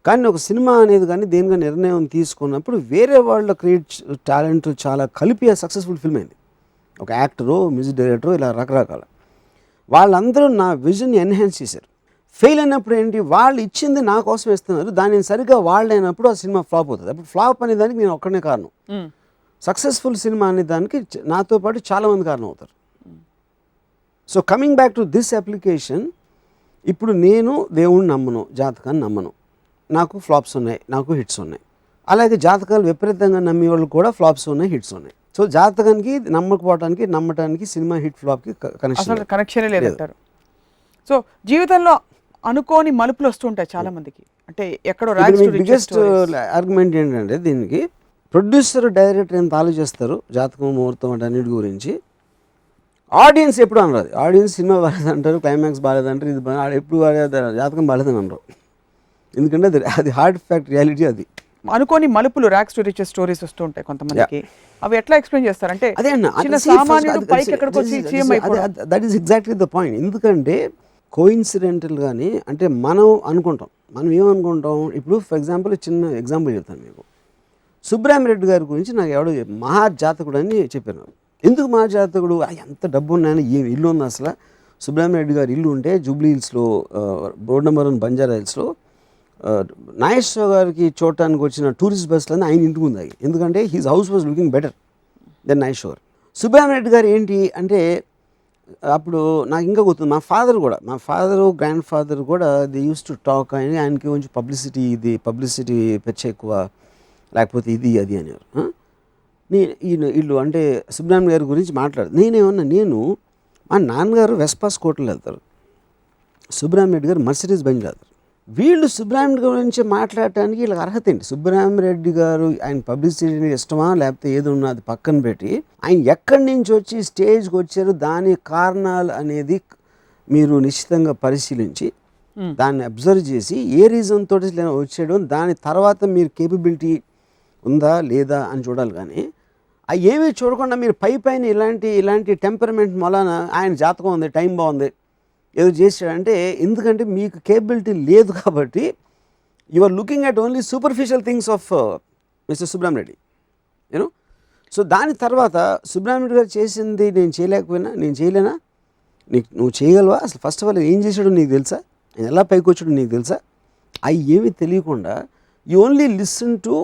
కానీ ఒక సినిమా అనేది కానీ దేనిగా నిర్ణయం తీసుకున్నప్పుడు వేరే వాళ్ళ క్రియేట్ టాలెంట్ చాలా కలిపి ఆ సక్సెస్ఫుల్ ఫిల్మ్ అయింది. ఒక యాక్టరు, మ్యూజిక్ డైరెక్టరు, ఇలా రకరకాల వాళ్ళందరూ నా విజన్ని ఎన్హాన్స్ చేశారు. ఫెయిల్ అయినప్పుడు ఏంటి, వాళ్ళు ఇచ్చింది నా కోసం ఇస్తున్నారు, దాన్ని సరిగ్గా వాళ్ళు అయినప్పుడు ఆ సినిమా ఫ్లాప్ అవుతుంది. అప్పుడు ఫ్లాప్ అనే దానికి నేను ఒక్కనే కారణం, సక్సెస్ఫుల్ సినిమా అనే దానికి నాతో పాటు చాలామంది కారణం అవుతారు. So coming back to this application, ఇప్పుడు నేను దేవుణ్ణి నమ్మను, జాతకాన్ని నమ్మను, నాకు ఫ్లాప్స్ ఉన్నాయి, నాకు హిట్స్ ఉన్నాయి. అలాగే జాతకాలు విపరీతంగా నమ్మే వాళ్ళు కూడా ఫ్లాప్స్ ఉన్నాయి, హిట్స్ ఉన్నాయి. సో జాతకానికి నమ్మకపోవడానికి నమ్మటానికి సినిమా హిట్ ఫ్లాప్కి కనెక్షన్ లేదంటారు. సో జీవితంలో అనుకోని మలుపులు వస్తుంటాయి చాలా మందికి, అంటే ఎక్కడో బిగ్గెస్ట్ ఆర్గ్యుమెంట్ ఏంటంటే దీనికి ప్రొడ్యూసర్ డైరెక్టర్ ఎంత ఆలోచిస్తారు జాతకం ముహూర్తం అంటే అన్నిటి గురించి, ఆడియన్స్ ఎప్పుడు అనరాదు. ఆడియన్స్ సినిమా బాగాలేదంటారు, క్లైమాక్స్ బాగాలేదంటారు, ఇది ఎప్పుడు జాతకం బాగాలేదని అనరు. ఎందుకంటే అది హార్డ్ ఫ్యాక్ట్, రియాలిటీ అది. అనుకోని మలుపులు ర్యాక్స్ టు రిచెస్ స్టోరీస్ వస్తూ ఉంటాయి కొంతమందికి, అవి ఎట్లా ఎక్స్ప్లెయిన్ చేస్తారు అంటే అదే that is exactly the point. ఎందుకంటే కోఇన్సిడెంటల్ కానీ అంటే మనం అనుకుంటాం, మనం ఏమనుకుంటాం. ఇప్పుడు ఫర్ ఎగ్జాంపుల్ చిన్న ఎగ్జాంపుల్ చెప్తాను మీకు. సుబ్రహ్మరెడ్డి గారి గురించి నాకు ఎవడో మహాజాతకుడు అని చెప్పారు. ఎందుకు మహాజాతకుడు, ఎంత డబ్బు ఉన్నాయని, ఏం ఇల్లు ఉంది అసలు. సుబ్రహ్మరెడ్డి గారి ఇల్లు ఉంటే జూబ్లీ హిల్స్లో రోడ్ నెంబర్ 1 బంజారా హిల్స్లో నాగేశ్వరరావు గారికి చూడటానికి వచ్చిన టూరిస్ట్ బస్సులన్నీ ఆయన ఇంటికి ఉంది అవి, ఎందుకంటే he's house was looking better than Nageswara garu. Subrahmanya గారు ఏంటి అంటే అప్పుడు నాకు ఇంకా గుర్తుంది, మా ఫాదరు గ్రాండ్ ఫాదర్ కూడా దే యూస్ టు టాక్ అని, ఆయనకి కొంచెం పబ్లిసిటీ పెచ్చ ఎక్కువ, లేకపోతే ఇది అది అనేవారు. వీళ్ళు అంటే సుబ్రహ్మణ్య గారి గురించి మాట్లాడు, నేను మా నాన్నగారు వెస్పాస్ కోటలో వెళ్తారు, సుబ్రహ్మణ్య గారు మర్సిడీస్ బండి వెళ్తారు. వీళ్ళు సుబ్రహ్మణ్య గురించి మాట్లాడటానికి వీళ్ళకి అర్హత ఏంటి? సుబ్రహ్మణ్య గారు ఆయన పబ్లిసిటీ ఇష్టమా లేకపోతే ఏది ఉన్నా అది పక్కన పెట్టి ఆయన ఎక్కడి నుంచి వచ్చి స్టేజ్కి వచ్చారు, దాని కారణాలు అనేది మీరు నిశ్చితంగా పరిశీలించి దాన్ని అబ్జర్వ్ చేసి ఏ రీజన్ తోటి వచ్చాడు, దాని తర్వాత మీరు కేపబిలిటీ ఉందా లేదా అని చూడాలి. కానీ అవి ఏమీ చూడకుండా మీరు పైన ఇలాంటి టెంపర్మెంట్ మూలాన ఆయన జాతకం ఉంది, టైం బాగుంది, ఏదో చేశాడంటే, ఎందుకంటే మీకు కేపబిలిటీ లేదు కాబట్టి you are looking at only superficial things of mister Subrahmanya you know. So దాని తర్వాత సుబ్రహ్మణ్య గారు చేసింది నేను చేయలేనా, నువ్వు చేయగలవా, అసలు ఫస్ట్ ఆఫ్ ఆల్ ఏం చేశాడో నీకు తెలుసా, ఆయన ఎలా పైకి వచ్చాడో నీకు తెలుసా, అవి ఏమీ తెలియకుండా you only listen to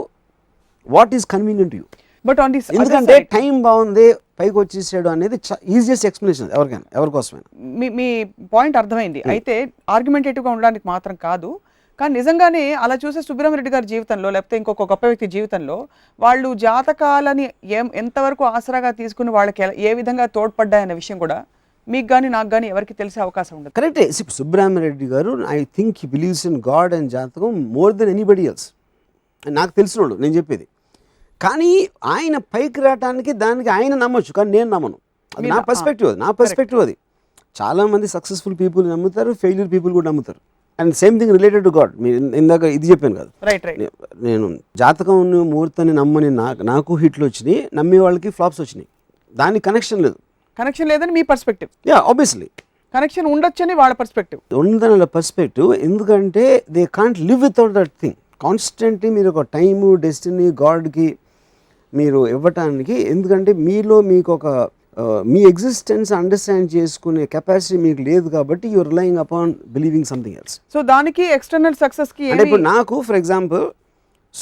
what is convenient you. But on this ఎందుకంటే టైం బాగుంది పైకి వచ్చేసాడు అనేది ఈజియెస్ట్ ఎక్స్ప్లెనేషన్ ఎవరికోసమైనా. మీ పాయింట్ అర్థమైంది. అయితే ఆర్గ్యుమెంటేటివ్గా ఉండడానికి మాత్రం కాదు, కానీ నిజంగానే అలా చూసే సుబ్రహ్మణ్య గారి జీవితంలో లేకపోతే ఇంకొక గొప్ప వ్యక్తి జీవితంలో వాళ్ళు జాతకాలని ఎంతవరకు ఆసరాగా తీసుకుని వాళ్ళకి ఏ విధంగా తోడ్పడ్డాయన్న విషయం కూడా మీకు కానీ నాకు కానీ ఎవరికి తెలిసే అవకాశం ఉండదు. కరెక్టే. సుబ్రహ్మణ్య గారు I think he believes in God and జాతకం మోర్ దెన్ ఎనీబడి ఎల్స్, నాకు తెలిసినోడు నేను చెప్పేది. కానీ ఆయన పైకి రావడానికి దానికి ఆయన నమ్మొచ్చు, కానీ నేను నమ్మను. అది నా పర్స్పెక్టివ్ అది. చాలామంది సక్సెస్ఫుల్ పీపుల్ నమ్ముతారు, ఫెయిల్యూర్ పీపుల్ కూడా నమ్ముతారు. And same thing related to God. మీరు ఇందాక ఇది చెప్పాను కదా, నేను జాతకం ముహూర్తాన్ని నమ్మని నాకు హిట్లు వచ్చినాయి, నమ్మే వాళ్ళకి ఫ్లాప్స్ వచ్చినాయి. దానికి కనెక్షన్ లేదని మీ పర్స్పెక్టివ్. యా, ఆబ్వియస్లీ కనెక్షన్ ఉండొచ్చని వాళ్ళ పర్స్పెక్టివ్. ఉందని పర్స్పెక్టివ్, ఎందుకంటే they can't live without that thing. Constantly మీరు ఒక టైము, డెస్టినీ, గాడ్కి మీరు ఇవ్వటానికి, ఎందుకంటే మీలో మీకు ఒక మీ ఎగ్జిస్టెన్స్ అండర్స్టాండ్ చేసుకునే కెపాసిటీ మీకు లేదు కాబట్టి you're relying upon believing something else. So దానికి ఎక్స్టర్నల్ సక్సెస్కి అంటే ఇప్పుడు నాకు for example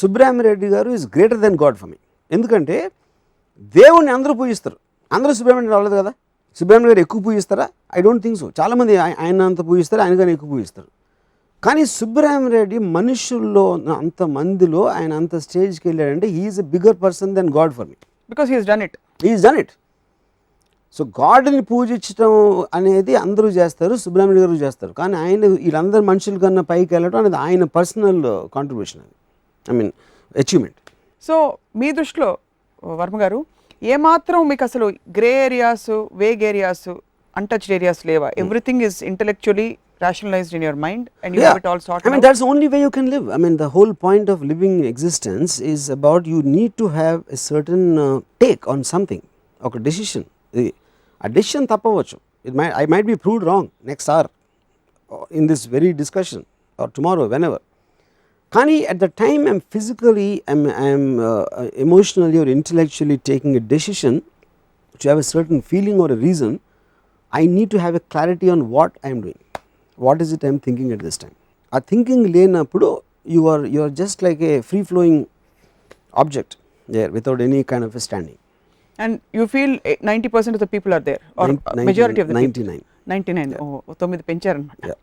Subrahmanya garu is greater than God for me. ఎందుకంటే దేవుణ్ణి అందరూ పూజిస్తారు, అందరూ సుబ్రహ్మణ్యం రాలేదు కదా. సుబ్రహ్మణ్య గారు ఎక్కువ పూజిస్తారా? I don't think so. చాలామంది ఆయన అంత పూజిస్తారు, ఆయన కానీ ఎక్కువ పూజిస్తారు. కానీ సుబ్రహ్మణ్య మనుషుల్లో అంతమందిలో ఆయన అంత స్టేజ్కి వెళ్ళాడంటే he's a bigger person than God for me, because he's done it. So గాడ్ని పూజించడం అనేది అందరూ చేస్తారు, సుబ్రహ్మణ్య గారు చేస్తారు. కానీ ఆయన వీళ్ళందరూ మనుషుల కన్నా పైకి వెళ్ళడం అనేది ఆయన పర్సనల్ కాంట్రిబ్యూషన్, అది ఐ మీన్ అచీవ్మెంట్. సో మీ దృష్టిలో వర్మ గారు ఏమాత్రం మీకు అసలు grey areas, vague areas, untouched areas లేవా? Everything is intellectually rationalized in your mind and you have it all sorted out. I mean, that's the only way you can live. I mean, the whole point of living existence is about you need to have a certain take on something, okay, decision. A decision tappavachu. I might be proved wrong next hour in this very discussion or tomorrow, whenever. Kani at the time I'm physically, I'm emotionally or intellectually taking a decision to have a certain feeling or a reason, I need to have a clarity on what I'm doing. What is it I'm thinking at this time? A thinking లేనప్పుడు you are just like a free flowing object there without any kind of a standing. And you feel 90% of the people are there, or majority of the 99. Oh, 9 పెంచారన్నమాట.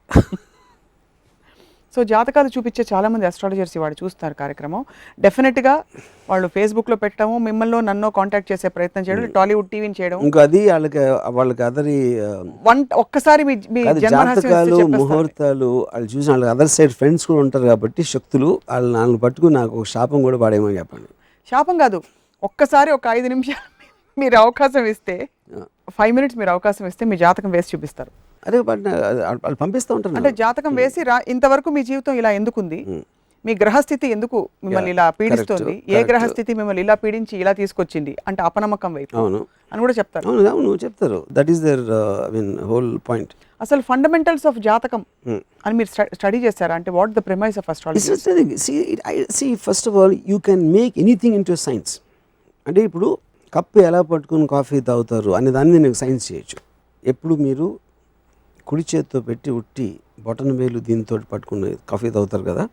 So జాతకాలు చూపించే చాలామంది astrologers వాడు చూస్తున్నారు కార్యక్రమం. డెఫినెట్గా వాళ్ళు ఫేస్బుక్లో పెట్టడము, మిమ్మల్ని నన్ను కాంటాక్ట్ చేసే ప్రయత్నం చేయడం, టాలీవుడ్ టీవీని చేయడం, ఇంకా అది వాళ్ళకి అదరి ఒక్కసారి మీ జాతకాలు, ముహూర్తాలు వాళ్ళు చూసిన వాళ్ళకి అదర్ సైడ్ ఫ్రెండ్స్ కూడా ఉంటారు కాబట్టి శక్తులు వాళ్ళని పట్టుకుని నాకు శాపం కూడా పాడేమని చెప్పండి. శాపం కాదు, ఒక్కసారి ఒక 5 నిమిషాలు మీరు అవకాశం ఇస్తే, 5 minutes మీరు అవకాశం ఇస్తే మీ జాతకం వేసి చూపిస్తారు. అదే వాళ్ళు పంపిస్తూ ఉంటారు. అంటే జాతకం వేసి ఇంతవరకు మీ జీవితం ఇలా ఎందుకుంది, మీ గ్రహస్థితి ఎందుకు మిమ్మల్ని ఇలా పీడిస్తుంది, ఏ గ్రహస్థితి మిమ్మల్ని ఇలా పీడించి ఇలా తీసుకొచ్చింది అంటే అపనమ్మకం వైపు అని కూడా చెప్తారు. అవును చెప్తారు. That is their whole point. అసలు ఫండమెంటల్స్ ఆఫ్ జాతకం అని మీరు స్టడీ చేస్తారా? అంటే what the premise of astrology? See, first of all, you can make anything into a science. అంటే ఇప్పుడు కప్పు ఎలా పట్టుకుని కాఫీ తాగుతారు అనే దాన్ని నేను సైన్స్ చేయొచ్చు. ఎప్పుడు మీరు కుడి చేతితో పెట్టి ఉట్టి బొటన వేలు దీంతో పట్టుకుని కాఫీ తాగుతారు కదా,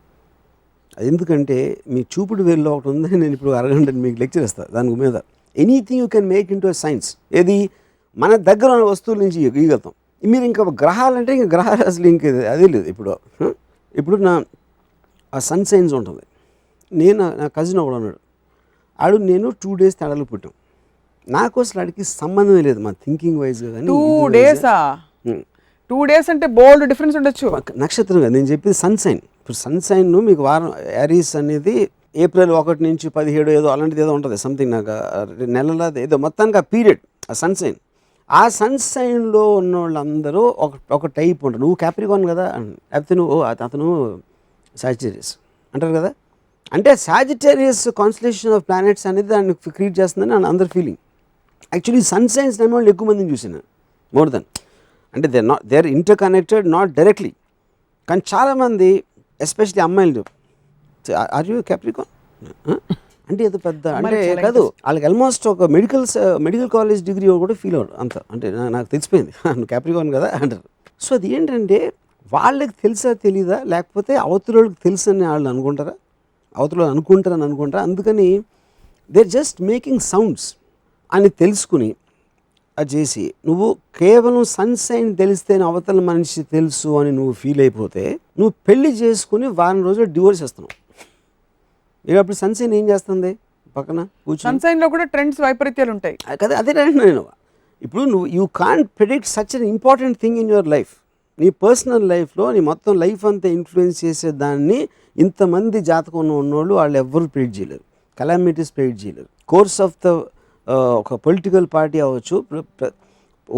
ఎందుకంటే మీ చూపుడు వేల్లో ఒకటి ఉంది, నేను ఇప్పుడు అరగంట మీకు లెక్చర్ ఇస్తాను దాని మీద. Anything you can make in to science. ఏది మన దగ్గర ఉన్న వస్తువుల నుంచి గీయగలుగుతాం. మీరు ఇంకా గ్రహాలంటే ఇంకా గ్రహాలు అసలు ఇంక అదే లేదు. ఇప్పుడు నా ఆ సన్ సైన్స్ ఉంటుంది. నా కజిన్ ఒకడు ఉన్నాడు, ఆడు నేను 2 days తేడాలు పుట్టాం. నాకు అసలు ఆడికి సంబంధమే లేదు మా థింకింగ్ వైజ్. 2 days 2 days అంటే బోల్డ్ డిఫరెన్స్ ఉండొచ్చు. నక్షత్రం కదా నేను చెప్పేది, సన్ సైన్. ఇప్పుడు సన్ సైన్ మీకు వారం యారీస్ అనేది April 1 నుంచి 17 ఏదో అలాంటిది ఏదో ఉంటుంది సంథింగ్, నాకు నెలల ఏదో మొత్తానికి ఆ పీరియడ్ ఆ సన్ సైన్. ఆ సన్ సైన్లో ఉన్న వాళ్ళందరూ ఒక టైప్ ఉంటారు. నువ్వు క్యాప్రికాన్ కదా, లేకపోతే నువ్వు అతను సాజిటేరియస్ అంటారు కదా. అంటే సాజిటేరియస్ కాన్స్టలేషన్ ఆఫ్ ప్లానెట్స్ అనేది దాన్ని క్రియేట్ చేస్తుందని అందరు feeling. Actually sun signs name వాళ్ళు ఎక్కువ మందిని చూసాను, మోర్ దెన్. అంటే they are interconnected, not directly. కానీ చాలామంది ఎస్పెషలీ అమ్మాయిలు, ఆర్ యూ క్యాప్రికాన్ అంటే ఏదో పెద్ద అంటే కాదు, వాళ్ళకి ఆల్మోస్ట్ ఒక మెడికల్ కాలేజ్ డిగ్రీ కూడా ఫీల్ అవ్వరు అంత. అంటే నాకు తెలిసిపోయింది క్యాప్రికాన్ కదా అంటారు. సో అది ఏంటంటే వాళ్ళకి తెలుసా తెలీదా, లేకపోతే అవతలకి తెలుసు అని వాళ్ళు అనుకుంటారా, అవతల అనుకుంటారా. అందుకని they are just making sounds అని తెలుసుకుని అది చేసి, నువ్వు కేవలం సన్ సైన్ తెలిస్తేనే అవతల మనిషి తెలుసు అని నువ్వు ఫీల్ అయిపోతే నువ్వు పెళ్లి చేసుకుని వారం రోజులు డివోర్స్ చేస్తున్నావు. ఇక అప్పుడు సన్ సైన్ ఏం చేస్తుంది పక్కన కూర్చొని? సన్ సైన్ లో కూడా ట్రెండ్స్ వైపరీత్యాలు ఉంటాయి కదా. అదే నేను ఇప్పుడు you can't predict such an important thing in your life. నీ పర్సనల్ లైఫ్లో నీ మొత్తం లైఫ్ అంతా ఇన్ఫ్లుయెన్స్ చేసే దాన్ని ఇంతమంది జాతకం ఉన్నోళ్ళు వాళ్ళు ఎవ్వరు ప్రిడిక్ట్ చేయలేరు, కలామిటీస్ ప్రిడిక్ట్ చేయలేరు. కోర్స్ ఆఫ్ ద ఒక పొలిటికల్ పార్టీ అవ్వచ్చు,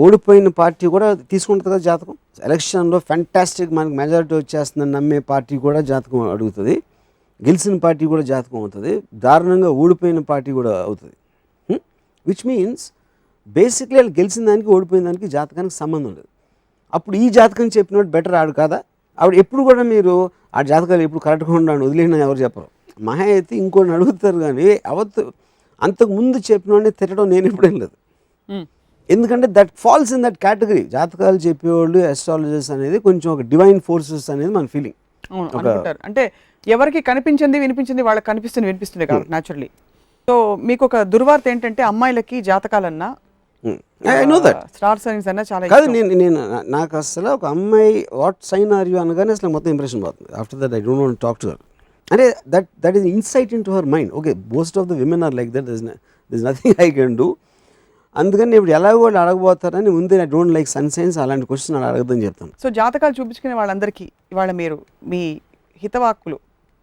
ఓడిపోయిన పార్టీ కూడా తీసుకుంటుంది కదా జాతకం. ఎలక్షన్లో ఫ్యాంటాస్టిక్ మనకి మెజారిటీ వచ్చేస్తుందని నమ్మే పార్టీ కూడా జాతకం అడుగుతుంది, గెలిచిన పార్టీ కూడా జాతకం అవుతుంది, దారుణంగా ఓడిపోయిన పార్టీ కూడా అవుతుంది. విచ్ మీన్స్ బేసిక్లీ వాళ్ళు గెలిచిన దానికి ఓడిపోయిన దానికి జాతకానికి సంబంధం ఉండదు. అప్పుడు ఈ జాతకం చెప్పినట్టు బెటర్ ఆడు కాదా? ఆవిడ ఎప్పుడు కూడా మీరు ఆ జాతకాలు ఎప్పుడు కరెక్ట్గా ఉండాలని వదిలేనా ఎవరు చెప్పరు. మహా అయితే ఇంకోటి అడుగుతారు, కానీ అంతకుముందు చెప్పినోడిని తిట్టడం నేను ఎప్పుడేం లేదు. ఎందుకంటే that falls in that category. జాతకాలు చెప్పేవాళ్ళు అస్ట్రాలజర్స్ అనేది కొంచెం ఒక డివైన్ ఫోర్సెస్ అనేది మన ఫీలింగ్. అంటే ఎవరికి కనిపించింది వినిపించింది వాళ్ళకి వినిపిస్తుంది కాబట్టి న్యాచురల్లీ. సో మీకు ఒక దుర్వార్త ఏంటంటే అమ్మాయిలకి జాతకాలన్నా స్టార్ సైన్స్ అన్నా చాలా కాదు. నేను నాకు అసలు ఒక అమ్మాయి వాట్ సైన్ ఆర్ యూ అనగానే అసలు మొత్తం ఇంప్రెషన్ పోతుంది. After that I don't want talk to her. అంటే that is insight into her mind. Okay, most of the women are like that, this nothing I can do. అందుకని ఇప్పుడు ఎలాగో వాళ్ళు అడగబోతారని ముందే I don't like sun signs, అలాంటి question అలా అడగదని చెప్తాను. సో జాతకాలు చూపించుకునే వాళ్ళందరికీ ఇవాళ మీరు మీ హితవాక్కులు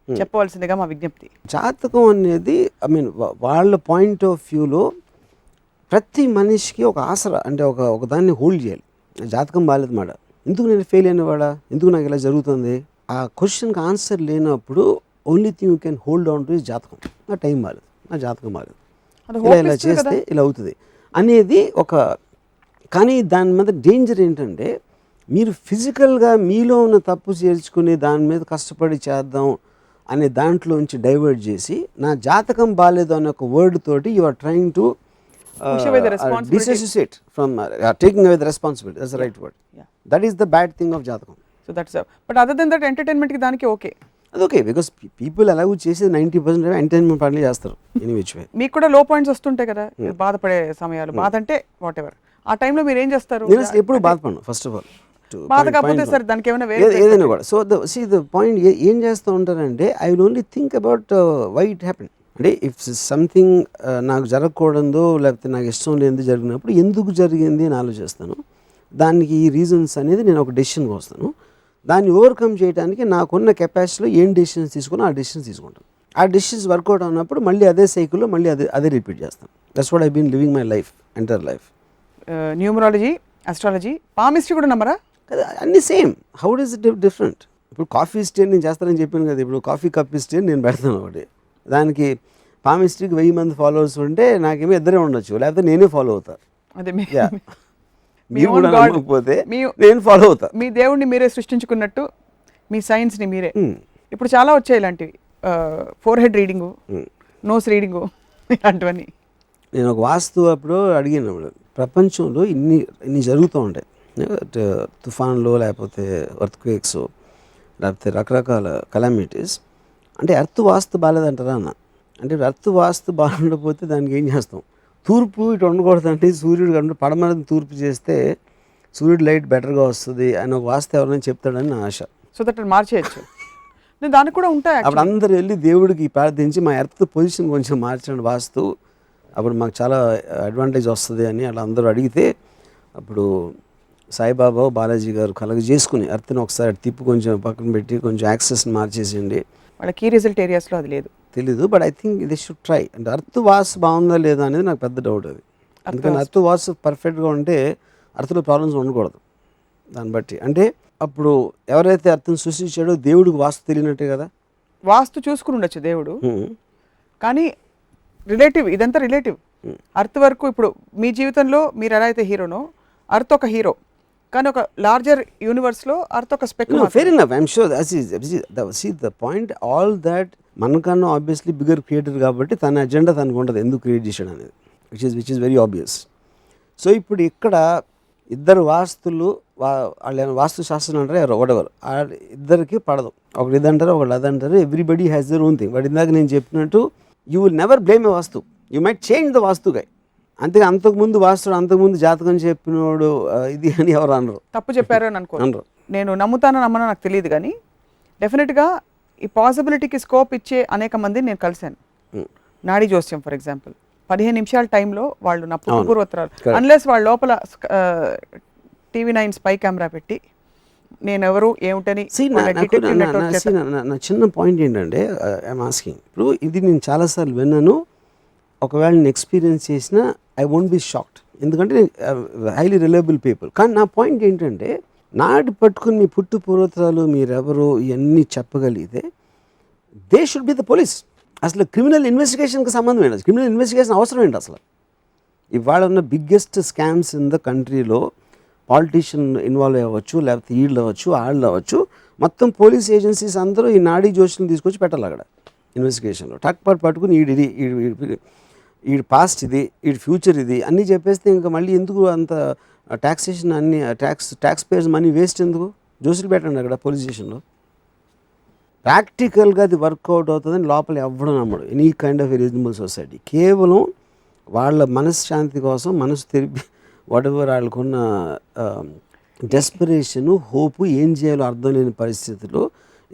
చెప్పవలసిందిగా మా విజ్ఞప్తి. జాతకం అనేది ఐ మీన్ వాళ్ళ పాయింట్ ఆఫ్ వ్యూలో ప్రతి మనిషికి ఒక ఆసరా, అంటే ఒక దాన్ని హోల్డ్ చేయాలి. జాతకం బాగాలేదు మాట, ఎందుకు నేను ఫెయిల్ అయిన వాడా, ఎందుకు నాకు ఇలా జరుగుతుంది, ఆ క్వశ్చన్కి ఆన్సర్ లేనప్పుడు only thing you can hold on to is జాతకం. నా టైం బాగాలేదు, నా జాతకం బాగాలేదు, ఇలా చేస్తే ఇలా అవుతుంది అనేది ఒక. కానీ దాని మీద డేంజర్ ఏంటంటే మీరు ఫిజికల్గా మీలో ఉన్న తప్పు చేర్చుకుని దాని మీద కష్టపడి చేద్దాం అనే దాంట్లోంచి డైవర్ట్ చేసి నా జాతకం బాగాలేదు అనే ఒక వర్డ్ తోటి you are trying to disassociate from taking away the responsibility. That's the right word. Yeah. That is the bad thing of jatakam. So that's but other than that entertainment ki daniki okay. That's okay because people allow chese 90% entertainment party చేస్తారు in which way. మీకు కూడా లో points వస్తుంటాయి కదా, బాధపడే సమయాలు. బాధ అంటే వాట్ ఎవర్ ఆ టైంలో మీరు ఏం చేస్తారు? నేను ఎప్పుడు బాధపడను ఫస్ట్ ఆఫ్ ఆల్. బాధ కాకపోతే సరే దానికి ఏమైనా వేరే ఏదైనా కూడా. సో ద పాయింట్ ఏం చేస్తూ ఉంటారంటే I will only think about why it happen. అంటే ఇఫ్ సంథింగ్ నాకు జరగకూడదో లేకపోతే నాకు ఇష్టం లేనిది జరిగినప్పుడు ఎందుకు జరిగింది అని ఆలోచిస్తాను. దానికి ఈ రీజన్స్ అనేది నేను ఒక డెసిషన్కి వస్తాను. దాన్ని ఓవర్కమ్ చేయడానికి నాకున్న కెపాసిటీలో ఏం డెసిషన్స్ తీసుకున్నా ఆ డెసిషన్స్ తీసుకుంటాను. ఆ డెసిషన్స్ వర్కౌట్ అయినప్పుడు మళ్ళీ అదే సైకిల్లో మళ్ళీ అదే రిపీట్ చేస్తాను. That's what I been living my life, entire life. Numerology, astrology, palmistry కూడా నమ్మరా? అన్నీ same. How does it different? ఇప్పుడు కాఫీ స్టేన్ నేను చేస్తానని చెప్పాను కదా, ఇప్పుడు కాఫీ కప్ స్టేన్ నేను పెడతాను ఒకటి. దానికి పామిస్ట్రీకి 1000 మంది ఫాలోవర్స్ ఉంటే నాకేమో ఇద్దరే ఉండొచ్చు, లేకపోతే నేనే ఫాలో అవుతా. అదే మీరు కూడా నమ్మకపోతే నేను ఫాలో అవుతా. మీ దేవుడిని మీరే సృష్టించుకున్నట్టు మీ సైన్స్ని మీరే. ఇప్పుడు చాలా వచ్చాయి ఇలాంటివి, forehead reading, nose reading, ఇలాంటివన్నీ. నేను ఒక వాస్తు అప్పుడు అడిగినప్పుడు ప్రపంచంలో ఇన్ని జరుగుతూ ఉంటాయి, తుఫాన్లు లేకపోతే ఎర్త్క్వేక్స్ లేకపోతే రకరకాల కలామిటీస్. అంటే ఎర్త్ వాస్తు బాగాలేదంటారా అన్న. అంటే ఎర్త్ వాస్తు బాగుండకపోతే దానికి ఏం చేస్తాం? తూర్పు ఇటు ఉండకూడదంటే సూర్యుడు కంటే పడమర తూర్పు చేస్తే సూర్యుడు లైట్ బెటర్గా వస్తుంది అని ఒక వాస్తు ఎవరైనా చెప్తాడని నా ఆశ. So that మార్చేయచ్చు. దానికి కూడా ఉంటాయి. అప్పుడు అందరు వెళ్ళి దేవుడికి ప్రార్థించి మా ఎర్త్ పొజిషన్ కొంచెం మార్చండి వాస్తు, అప్పుడు మాకు చాలా అడ్వాంటేజ్ వస్తుంది అని అలా అందరూ అడిగితే అప్పుడు సాయిబాబా బాలాజీ గారు కలగ చేసుకుని ఎర్త్ని ఒకసారి తిప్పి కొంచెం పక్కన పెట్టి కొంచెం యాక్సెస్ని మార్చేసిండి. వాళ్ళ కీ రిజల్ట్ ఏరియాస్లో అది లేదు, తెలీదు. బట్ ఐ థింక్ ఇది షుడ్ ట్రై. అంటే అర్త్ వాస్ బాగుందా లేదా అనేది నాకు పెద్ద డౌట్ అది. అందుకని అర్త్ వాస్ పర్ఫెక్ట్గా ఉంటే అర్త్లో ప్రాబ్లమ్స్ ఉండకూడదు. దాన్ని బట్టి అంటే అప్పుడు ఎవరైతే అర్థం సృష్టించాడో దేవుడికి వాస్తు తెలియనట్టే కదా. వాస్తు చూసుకుని ఉండొచ్చు దేవుడు, కానీ రిలేటివ్, ఇదంతా రిలేటివ్. అర్త్ వరకు ఇప్పుడు మీ జీవితంలో మీరు ఎలా అయితే హీరోనో అర్త్ ఒక హీరో, కానీ ఒక లార్జర్ యూనివర్స్లో అర్త్ ఒక speck. Fair enough, I'm sure. See the point all that మనకన్నా ఆబ్వియస్లీ బిగ్గర్ క్రియేటర్ కాబట్టి తన అజెండా తనకు ఉంటుంది ఎందుకు క్రియేట్ చేశాడు అనేది, which is very obvious. So ఇప్పుడు ఇక్కడ ఇద్దరు వాస్తులు వాళ్ళు వాస్తు శాస్త్రం అంటారు ఎవరు వడెవరు, ఇద్దరికి పడదు. ఒకటి ఇదంటారు ఒకళ్ళు అదంటారు. Everybody has their own thing. But ఇందాక నేను చెప్పినట్టు you will never blame a vastu, you might change the vastu guy. అంతే, అంతకుముందు వాస్తుడు అంతకుముందు జాతకం చెప్పినోడు ఇది అని ఎవరు అనరు, తప్పు చెప్పారు అని అనుకో. నేను నమ్ముతానో నమ్మనో నాకు తెలియదు, కానీ డెఫినెట్గా ఈ పాసిబిలిటీకి స్కోప్ ఇచ్చే అనేక మందిని నేను కలిశాను. నాడీ జోస్యం ఫర్ ఎగ్జాంపుల్, 15 నిమిషాల టైంలో వాళ్ళు నా పూర్వోత్తరాలు, అన్లెస్ వాళ్ళ లోపల TV9 స్పై కెమెరా పెట్టి నేను ఎవరు ఏమిటని. నా చిన్న పాయింట్ ఏంటంటే ఐఎమ్ ఆస్కింగ్, ఇప్పుడు ఇది నేను చాలాసార్లు విన్నాను, ఒకవేళ నేను ఎక్స్పీరియన్స్ చేసినా ఐ వోంట్ బి షాక్డ్, ఎందుకంటే హైలీ రిలయబుల్ పీపుల్. కానీ నా పాయింట్ ఏంటంటే నాటి పట్టుకుని మీ పుట్టు పూర్వోత్తరాలు మీరెవరు ఇవన్నీ చెప్పగలిగితే they should be the police. అసలు క్రిమినల్ ఇన్వెస్టిగేషన్కి సంబంధం ఏంటి? క్రిమినల్ ఇన్వెస్టిగేషన్ అవసరం ఏంటి అసలు? ఇవాళ ఉన్న బిగ్గెస్ట్ స్కామ్స్ ఇన్ ద కంట్రీలో పాలిటీషియన్ ఇన్వాల్వ్ అవ్వచ్చు, లేకపోతే వీళ్ళు అవ్వచ్చు, వాళ్ళు అవ్వచ్చు, మొత్తం పోలీస్ ఏజెన్సీస్ అందరూ ఈ నాడీ జోషులను తీసుకొచ్చి పెట్టాలి అక్కడ ఇన్వెస్టిగేషన్లో. పట్టుకుని ఈడి పాస్ట్ ఇది, ఈడి ఫ్యూచర్ ఇది అన్నీ చెప్పేస్తే ఇంకా మళ్ళీ ఎందుకు అంత ట్యాక్సేషన్, అన్ని ట్యాక్స్ పేయర్స్ మనీ వేస్ట్ ఎందుకు? జోసులు పెట్టండి అక్కడ పోలీస్ స్టేషన్లో. ప్రాక్టికల్గా అది వర్కౌట్ అవుతుందని లోపల ఎవ్వడం నమ్మడు any kind of reasonable society. కేవలం వాళ్ళ మనశ్శాంతి కోసం, మనసు తెరిపి వాటెవర్ వాళ్ళకున్న డెస్పరేషను, హోపు, ఏం చేయాలో అర్థం లేని పరిస్థితుల్లో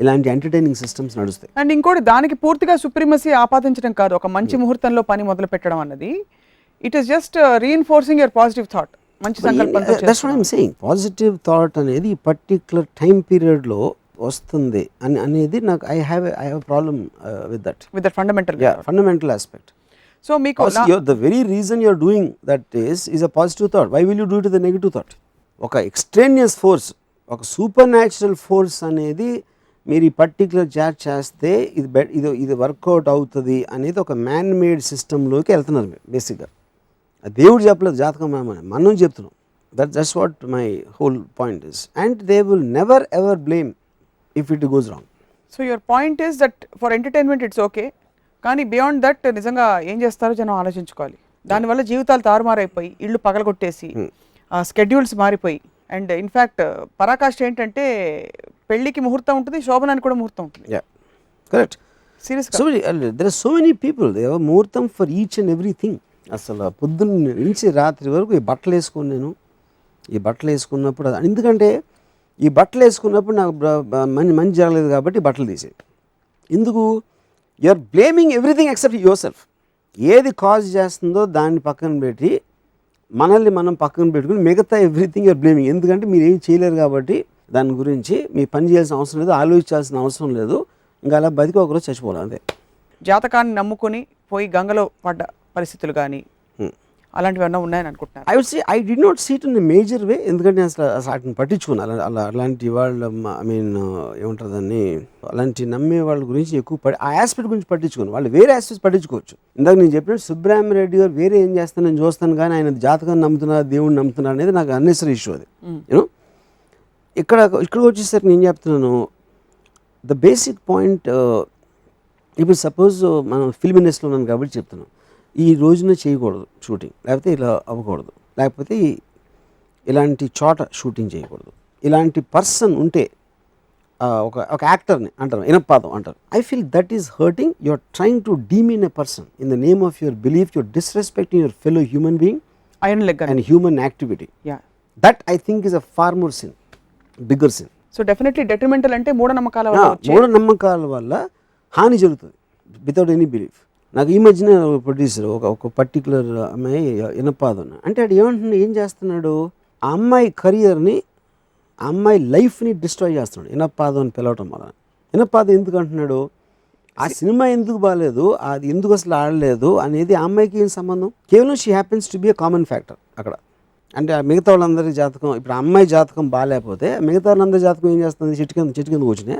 ఇలాంటి ఎంటర్టైనింగ్ సిస్టమ్స్ నడుస్తాయి. అండ్ ఇంకోటి, దానికి పూర్తిగా సుప్రీమసీ ఆపాదించడం కాదు ఒక మంచి ముహూర్తంలో పని మొదలు పెట్టడం అన్నది. It is just reinforcing your positive thought, మంచి సంకల్పంతో. That's what I'm saying. Positive thought అనేది ఈ పర్టిక్యులర్ టైం పీరియడ్లో వస్తుంది అనేది నాకు I have problem with that fundamental aspect. So మీకు the very reason you're doing that is a positive thought. Why will you do it the negative thought? ఒక extraneous force, ఒక supernatural force అనేది మీరు ఈ particular Jat చేస్తే ఇది work out అవుతుంది అనేది ఒక మ్యాన్ మేడ్ సిస్టంలోకి వెళ్తున్నారు మీరు బేసిక్గా. దేవుడు చెప్పలేదు జాతకం మనం చెప్తున్నాం. That's what my whole point is. And they will never ever blame if it goes wrong. So your point is that for entertainment it's okay, కానీ బియాండ్ దట్ నిజంగా ఏం చేస్తారో జనం ఆలోచించుకోవాలి. దానివల్ల జీవితాలు తారుమారైపోయి, ఇళ్ళు పగలగొట్టేసి, స్కెడ్యూల్స్ మారిపోయి, అండ్ ఇన్ఫ్యాక్ట్ పరాకాష్ట ఏంటంటే పెళ్ళికి ముహూర్తం ఉంటుంది, శోభనానికి కూడా ముహూర్తం ఉంటుంది. కరెక్ట్. సీరియస్గా there are so many people, they have muhurtham for each and everything. అసలు పొద్దున్న నుంచి రాత్రి వరకు ఈ బట్టలు వేసుకొని నేను ఈ బట్టలు వేసుకున్నప్పుడు, ఎందుకంటే ఈ బట్టలు వేసుకున్నప్పుడు నాకు మంచి జరగలేదు కాబట్టి బట్టలు తీసేది. ఎందుకు? You are blaming everything except yourself. ఏది కాజ్ చేస్తుందో దాన్ని పక్కన పెట్టి మనల్ని మనం పక్కన పెట్టుకుని మిగతా ఎవ్రీథింగ్ యూఆర్ బ్లేమింగ్. ఎందుకంటే మీరు ఏం చేయలేరు కాబట్టి దాని గురించి మీ పని చేయాల్సిన అవసరం లేదు, ఆలోచించాల్సిన అవసరం లేదు. ఇంకా అలా బతికి ఒకరోజు చచ్చిపోవాలి అంతే. జాతకాన్ని నమ్ముకొని పోయి గంగలో పడ్డ పరిస్థితులు కానీ అలాంటివి అన్నా ఉన్నాయని అనుకుంటున్నాను. I would say I'd not see it in a major way. ఎందుకంటే అసలు వాటిని పట్టించుకున్నాను. అలాంటి వాళ్ళు ఏమంటారు దాన్ని, అలాంటి నమ్మే వాళ్ళ గురించి ఎక్కువ ఆ ఆస్పెక్ట్ గురించి పట్టించుకోను. వాళ్ళు వేరే ఆస్పెక్ట్స్ పట్టించుకోవచ్చు. ఇందాక నేను చెప్పినట్టు సుబ్రహ్మరెడ్డి గారు వేరే ఏం చేస్తాను నేను చూస్తాను, కానీ ఆయన జాతకాన్ని నమ్ముతున్నారు, దేవుడిని నమ్ముతున్నారు అనేది నాకు అన్నెసరీ ఇష్యూ. అది యూనో ఇక్కడికి వచ్చేసరికి నేను చెప్తున్నాను ద బేసిక్ పాయింట్. ఇప్పుడు సపోజ్ మనం ఫిల్మ్ ఇండస్ట్రీలో ఉన్నాను కాబట్టి చెప్తున్నాను, ఈ రోజున చేయకూడదు షూటింగ్, లేకపోతే ఇలా అవ్వకూడదు, లేకపోతే ఇలాంటి చోట షూటింగ్ చేయకూడదు, ఇలాంటి పర్సన్ ఉంటే ఒక యాక్టర్ని అంటారు, ఇనపాదం అంటారు. I feel that is hurting. You're trying to demean a person in the name of your belief. Your disrespecting your fellow human being iron leg and human activity. Yeah. That I think is a far more sin, bigger sin. So definitely detrimental అంటే మూఢనమ్మకాల వల్ల వచ్చే మూఢనమ్మకాల వల్ల హాని జరుగుతుంది without any belief. నాకు ఈ మధ్యన ప్రొడ్యూసర్ ఒక పర్టికులర్ అమ్మాయి ఇనపాదం అంటే అది ఏమంటున్నాడు, ఏం చేస్తున్నాడు, ఆ అమ్మాయి కెరియర్ని, ఆ అమ్మాయి లైఫ్ని డిస్ట్రాయ్ చేస్తున్నాడు ఇనపాదం అని పిలవటం వల్ల. ఇనపాదం ఎందుకు అంటున్నాడు, ఆ సినిమా ఎందుకు బాగాలేదు, అది ఎందుకు అసలు ఆడలేదు అనేది ఆ అమ్మాయికి ఏం సంబంధం. కేవలం she happens to be a common factor అక్కడ. అంటే ఆ మిగతా వాళ్ళందరి జాతకం, ఇప్పుడు ఆ అమ్మాయి జాతకం బాగాలేకపోతే మిగతా వాళ్ళందరి జాతకం ఏం చేస్తుంది, చెట్టు కింద కూర్చునే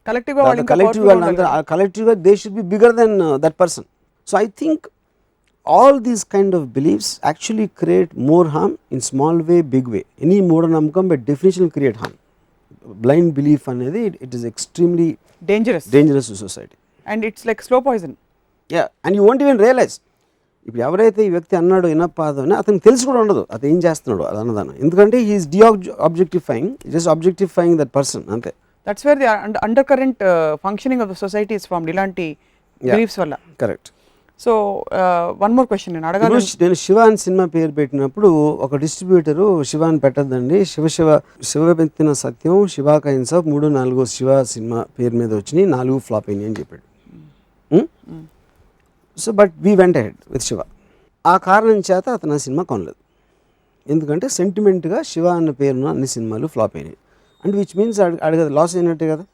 కలెక్టివ్గా they should be bigger than that person. So I think all these kind of beliefs actually create more harm in small way, big way. Any మూఢనమ్మకం by definition will create harm. Blind belief అనేది it is extremely dangerous to society. And it's like slow poison. Yeah, and you won't even realize. ఇప్పుడు ఎవరైతే ఈ వ్యక్తి అన్నాడో ఇనపాదం అని అతనికి తెలిసి కూడా ఉండదు అతను ఏం చేస్తున్నాడు అది అన్నదాన్ని. ఎందుకంటే he's objectifying, just objectifying that person అంతే. That's where the undercurrent functioning of the society is formed ఇలాంటి beliefs వల్ల. Correct. So one more question నేను అడగాలి. నేను శివ అని సినిమా పేరు పెట్టినప్పుడు ఒక డిస్ట్రిబ్యూటరు శివ అని పెట్టద్దండి, శివ ఎత్తిన సత్యం, శివ కైన్స్ ఆఫ్ 3-4 శివ సినిమా పేరు మీద వచ్చినాయి, 4 ఫ్లాప్ అయినాయి అని చెప్పాడు. So but we went head with Shiva. ఆ కారణం చేత అతను ఆ సినిమా కొనలేదు. ఎందుకంటే సెంటిమెంట్గా శివ అన్న పేరున్న అన్ని సినిమాలు ఫ్లాప్ అయినాయి. అండ్ విచ్ మీన్స్ అడగదు లాస్ అయినట్టే కదా.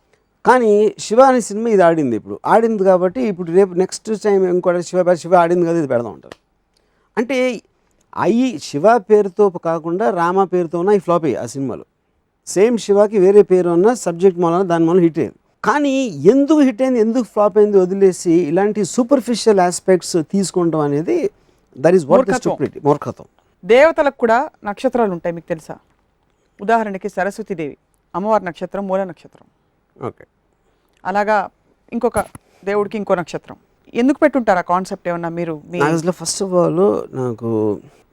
కానీ శివ అనే సినిమా ఇది ఆడింది, ఇప్పుడు ఆడింది కాబట్టి ఇప్పుడు రేపు నెక్స్ట్ టైం ఇంకోటి శివ ఆడింది కదా ఇది పెడదాం ఉంటారు. అంటే అవి శివ పేరుతో కాకుండా రామ పేరుతో ఉన్న ఈ ఫ్లాప్ అయ్యి ఆ సినిమాలు. సేమ్ శివకి వేరే పేరు ఉన్న సబ్జెక్ట్ మూలన దాని మూలన హిట్ అయింది. కానీ ఎందుకు హిట్ అయింది, ఎందుకు ఫ్లాప్ అయింది వదిలేసి ఇలాంటి సూపర్ఫిషియల్ ఆస్పెక్ట్స్ తీసుకుంటాం అనేది దట్ ఈస్ వాట్ స్టూపిడిటీ, మూర్ఖత్వం. దేవతలకు కూడా నక్షత్రాలు ఉంటాయి మీకు తెలుసా? ఉదాహరణకి సరస్వతీదేవి అమ్మవారి నక్షత్రం మూల నక్షత్రం. ఓకే, అలాగా ఇంకొక దేవుడికి ఇంకో నక్షత్రం. ఎందుకు పెట్టుంటారు ఆ కాన్సెప్ట్ ఏమన్నా మీరు? అసలు ఫస్ట్ ఆఫ్ ఆల్ నాకు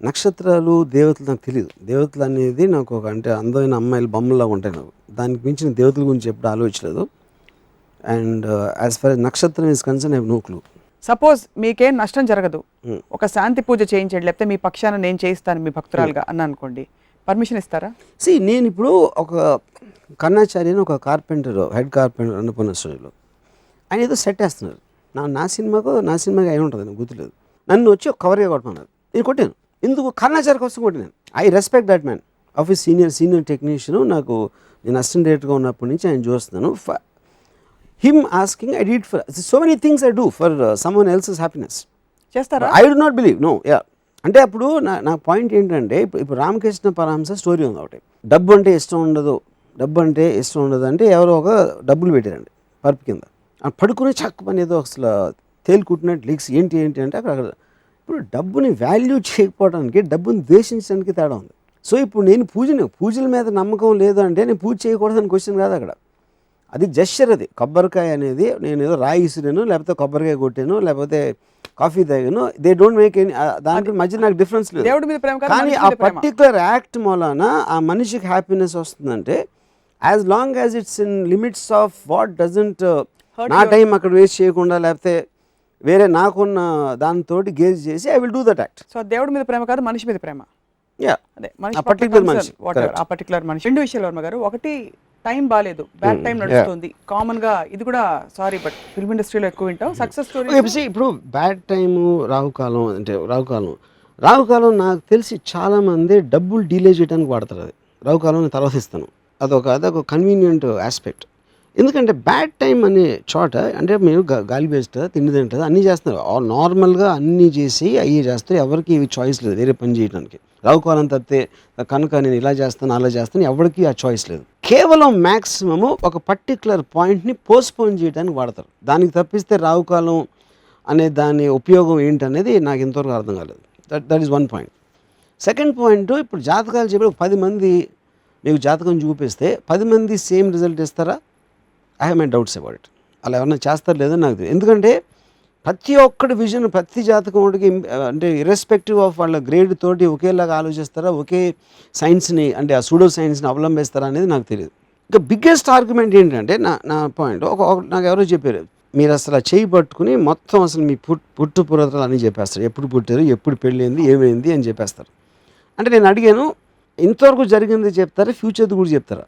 నక్షత్రాలు దేవతలు నాకు తెలియదు. దేవతలు అనేది నాకు ఒక అంటే అందమైన అమ్మాయిలు బొమ్మలాగా ఉంటాయి నాకు. దానికి మించిన దేవతల గురించి ఎప్పుడు ఆలోచించలేదు. And as far nakshatram is concern I have no clue. Suppose మీకేం నష్టం జరగదు, ఒక శాంతి పూజ చేయించండి, లేకపోతే మీ పక్షాన నేను చేయిస్తాను మీ భక్తురాలుగా అన్న అనుకోండి, పర్మిషన్ ఇస్తారా? నేను ఇప్పుడు ఒక కన్నాచారి అని ఒక కార్పెంటర్, హెడ్ కార్పెంటర్ అన్నపూర్ణ స్టూడియోలో ఆయన ఏదో సెట్ వేస్తున్నారు. నా సినిమాకి అయిన ఉంటుంది నాకు గుర్తులేదు. నన్ను వచ్చి ఒక కవర్గా కొట్టమన్నారు, నేను కొట్టాను. ఎందుకు? కన్నాచారి కోసం కొట్టినాను. I respect that man of ఈ సీనియర్ టెక్నీషియన్. నాకు నేను అసిస్టెంట్ డైరెక్టర్గా ఉన్నప్పటి నుంచి ఆయన చూస్తున్నాను. Him asking I did for so many things I do for someone else's happiness. చేస్తారా? I do not believe, no. Ya, అంటే అప్పుడు నా పాయింట్ ఏంటంటే ఇప్పుడు రామకృష్ణ పరమహంస స్టోరీ ఉంది ఒకటి. డబ్బు అంటే ఇష్టం ఉండదు అంటే ఎవరో ఒక డబ్బులు పెట్టారండి పరుపు కింద, పడుకుని చక్క పని ఏదో అసలు తేలు కుట్టినట్టు లీక్స్ ఏంటి అంటే అక్కడ ఇప్పుడు డబ్బుని వాల్యూ చేయకపోవడానికి డబ్బుని ద్వేషించడానికి తేడా ఉంది. సో ఇప్పుడు నేను పూజల మీద నమ్మకం లేదు అంటే నేను పూజ చేయకూడదని క్వశ్చన్ కాదు అక్కడ. అది జెస్చర్. అది కొబ్బరికాయ అనేది నేను ఏదో రాయి ఇసిరాను, లేకపోతే కొబ్బరికాయ కొట్టాను, లేకపోతే కాఫీ తాగాను, దే డోంట్ మేక్ ఎనీ, దానికి మధ్య నాకు డిఫరెన్స్ లేదు. కానీ ఆ పర్టికులర్ యాక్ట్ మూలాన ఆ మనిషికి హ్యాపీనెస్ వస్తుందంటే as long as it's in limits of what doesn't నా టైం అక్కడ వేస్ట్ చేయకుండా, లేకపోతే వేరే నాకున్న దాంతో గేజ్ చేసి I will do that act. So దేవుడి మీద ప్రేమ కాదు, మనిషి మీద ప్రేమ. పర్టికులర్ మనిషి. రెండు విషయాలు వర్మ గారు. ఒకటి, టైం బాగాలేదు, బ్యాడ్ టైం నడుస్తుంది. కామన్ గా ఇది కూడా సారీ బట్ ఫిల్మ్ ఇండస్ట్రీలో ఎక్కువ వింటాం సక్సెస్ స్టోరీ. ఇప్పుడు బ్యాడ్ టైము, రావుకాలం అంటే రావుకాలం నాకు తెలిసి చాలా మంది డబ్బులు డీలే చేయడానికి వాడతారు. అది రావుకాలం తర్వాత ఇస్తాను, అదొక కన్వీనియంట్ ఆస్పెక్ట్. ఎందుకంటే బ్యాడ్ టైం అనే చోట అంటే మీరు గాలి వేస్తుంది, తిండి తింటుంది, అన్నీ చేస్తున్నారు. నార్మల్గా అన్నీ చేసి అయ్యే చేస్తారు. ఎవరికి ఇవి చాయిస్ లేదు వేరే పని చేయడానికి. రావుకాలం తప్పితే కనుక నేను ఇలా చేస్తాను అలా చేస్తాను ఎవరికి ఆ చాయిస్ లేదు. కేవలం మ్యాక్సిమము ఒక పర్టికులర్ పాయింట్ని పోస్ట్పోన్ చేయడానికి వాడతారు. దానికి తప్పిస్తే రావుకాలం అనే దాని ఉపయోగం ఏంటనేది నాకు ఇంతవరకు అర్థం కాలేదు. That is one point. Second point, ఇప్పుడు జాతకాలు చెప్పి 10 మంది మీకు జాతకం చూపిస్తే 10 మంది సేమ్ రిజల్ట్ ఇస్తారా? I have my doubts about it. అలా ఎవరైనా చేస్తారు లేదని నాకు తెలియదు. ఎందుకంటే ప్రతి ఒక్కటి విజన్, ప్రతి జాతకం ఒకటికి అంటే ఇర్రెస్పెక్టివ్ ఆఫ్ వాళ్ళ గ్రేడ్ తోటి ఒకేలాగా ఆలోచిస్తారా, ఒకే సైన్స్ని అంటే ఆ సూడో సైన్స్ని అవలంబిస్తారా అనేది నాకు తెలియదు. ఇక బిగ్గెస్ట్ ఆర్గ్యుమెంట్ ఏంటంటే నా పాయింట్ నాకు ఎవరో చెప్పారు, మీరు అసలు చేయి పట్టుకుని మొత్తం అసలు మీ పుట్టు పురాతనలు అన్నీ చెప్పేస్తారు, ఎప్పుడు పుట్టారు, ఎప్పుడు పెళ్ళైంది, ఏమైంది అని చెప్పేస్తారు. అంటే నేను అడిగాను, ఇంతవరకు జరిగింది చెప్తారా, ఫ్యూచర్ది కూడా చెప్తారా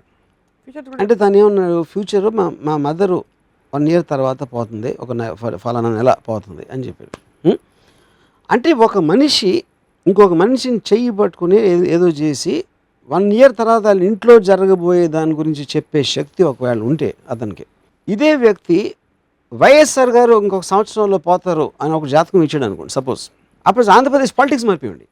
అంటే తను ఏమన్నాడు, ఫ్యూచర్ మా మదరు 1 year తర్వాత పోతుంది, ఫలానా నెల పోతుంది అని చెప్పాడు. అంటే ఒక మనిషి ఇంకొక మనిషిని చెయ్యి పట్టుకుని ఏదో చేసి 1 year తర్వాత వాళ్ళ ఇంట్లో జరగబోయే దాని గురించి చెప్పే శక్తి ఒకవేళ ఉంటే అతనికి, ఇదే వ్యక్తి వైఎస్ఆర్ గారు ఇంకొక సంవత్సరంలో పోతారు అని ఒక జాతకం ఇచ్చాడు అనుకోండి సపోజ్, అప్పుడు ఆంధ్రప్రదేశ్ పాలిటిక్స్ మర్చిపోయింది.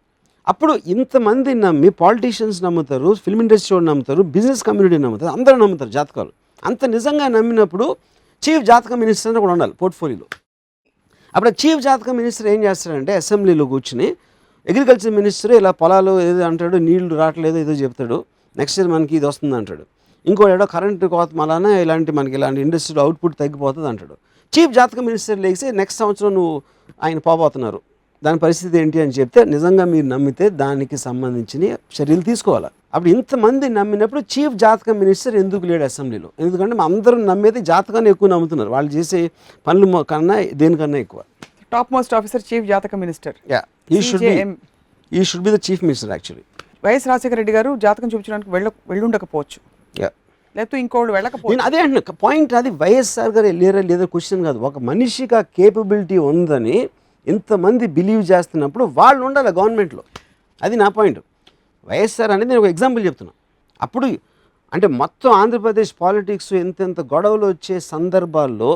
అప్పుడు ఇంతమంది నమ్మి, పాలిటీషియన్స్ నమ్ముతారు, ఫిల్మ్ ఇండస్ట్రీ వాళ్ళు నమ్ముతారు, బిజినెస్ కమ్యూనిటీ నమ్ముతారు, అందరూ నమ్ముతారు జాతకాలు. అంత నిజంగా నమ్మినప్పుడు చీఫ్ జాతక మినిస్టర్ అని కూడా ఉండాలి పోర్ట్ఫోలియోలో. అప్పుడు చీఫ్ జాతక మినిస్టర్ ఏం చేస్తాడంటే అసెంబ్లీలో కూర్చుని, అగ్రికల్చర్ మినిస్టర్ ఇలా పొలాలు ఏదో అంటాడు, నీళ్లు రావట్లేదు ఏదో చెప్తాడు, నెక్స్ట్ ఇయర్ మనకి ఇది వస్తుంది అంటాడు. ఇంకోటేడో కరెంటు కోత మళ్ళా ఇలాంటి ఇండస్ట్రీలో అవుట్పుట్ తగ్గిపోతుంది అంటాడు. చీఫ్ జాతక మినిస్టర్ లేచి నెక్స్ట్ సంవత్సరం నువ్వు ఆయన పోబోతున్నారు, దాని పరిస్థితి ఏంటి అని చెప్తే, నిజంగా మీరు నమ్మితే దానికి సంబంధించిన చర్యలు తీసుకోవాలి. అప్పుడు ఇంతమంది నమ్మినప్పుడు చీఫ్ జాతక మినిస్టర్ ఎందుకు లేడు అసెంబ్లీలో? ఎందుకంటే అందరూ నమ్మేది జాతకాన్ని ఎక్కువ నమ్ముతున్నారు, వాళ్ళు చేసే పనులు కన్నా దేనికన్నా ఎక్కువ. టాప్ మోస్ట్ ఆఫీసర్ చీఫ్ జాతక మినిస్టర్, ఈ should be the chief minister actually. YS Rajasekhara Reddy గారు జాతకం చూపించడానికి వెళ్ళుండకపోవచ్చు, లేకపోతే ఇంకోటి వెళ్ళకపోవచ్చు. అదే అంటున్నా పాయింట్, అది వైఎస్ఆర్ గారు లేరా లేదా క్వశ్చన్ కాదు. ఒక మనిషికి ఆ కేపబిలిటీ ఉందని ఇంతమంది బిలీవ్ చేస్తున్నప్పుడు వాళ్ళు ఉండాలి గవర్నమెంట్లో, అది నా పాయింట్. వైఎస్ఆర్ అనేది నేను ఒక ఎగ్జాంపుల్ చెప్తున్నా. అప్పుడు అంటే మొత్తం ఆంధ్రప్రదేశ్ పాలిటిక్స్ ఎంతెంత గొడవలు వచ్చే సందర్భాల్లో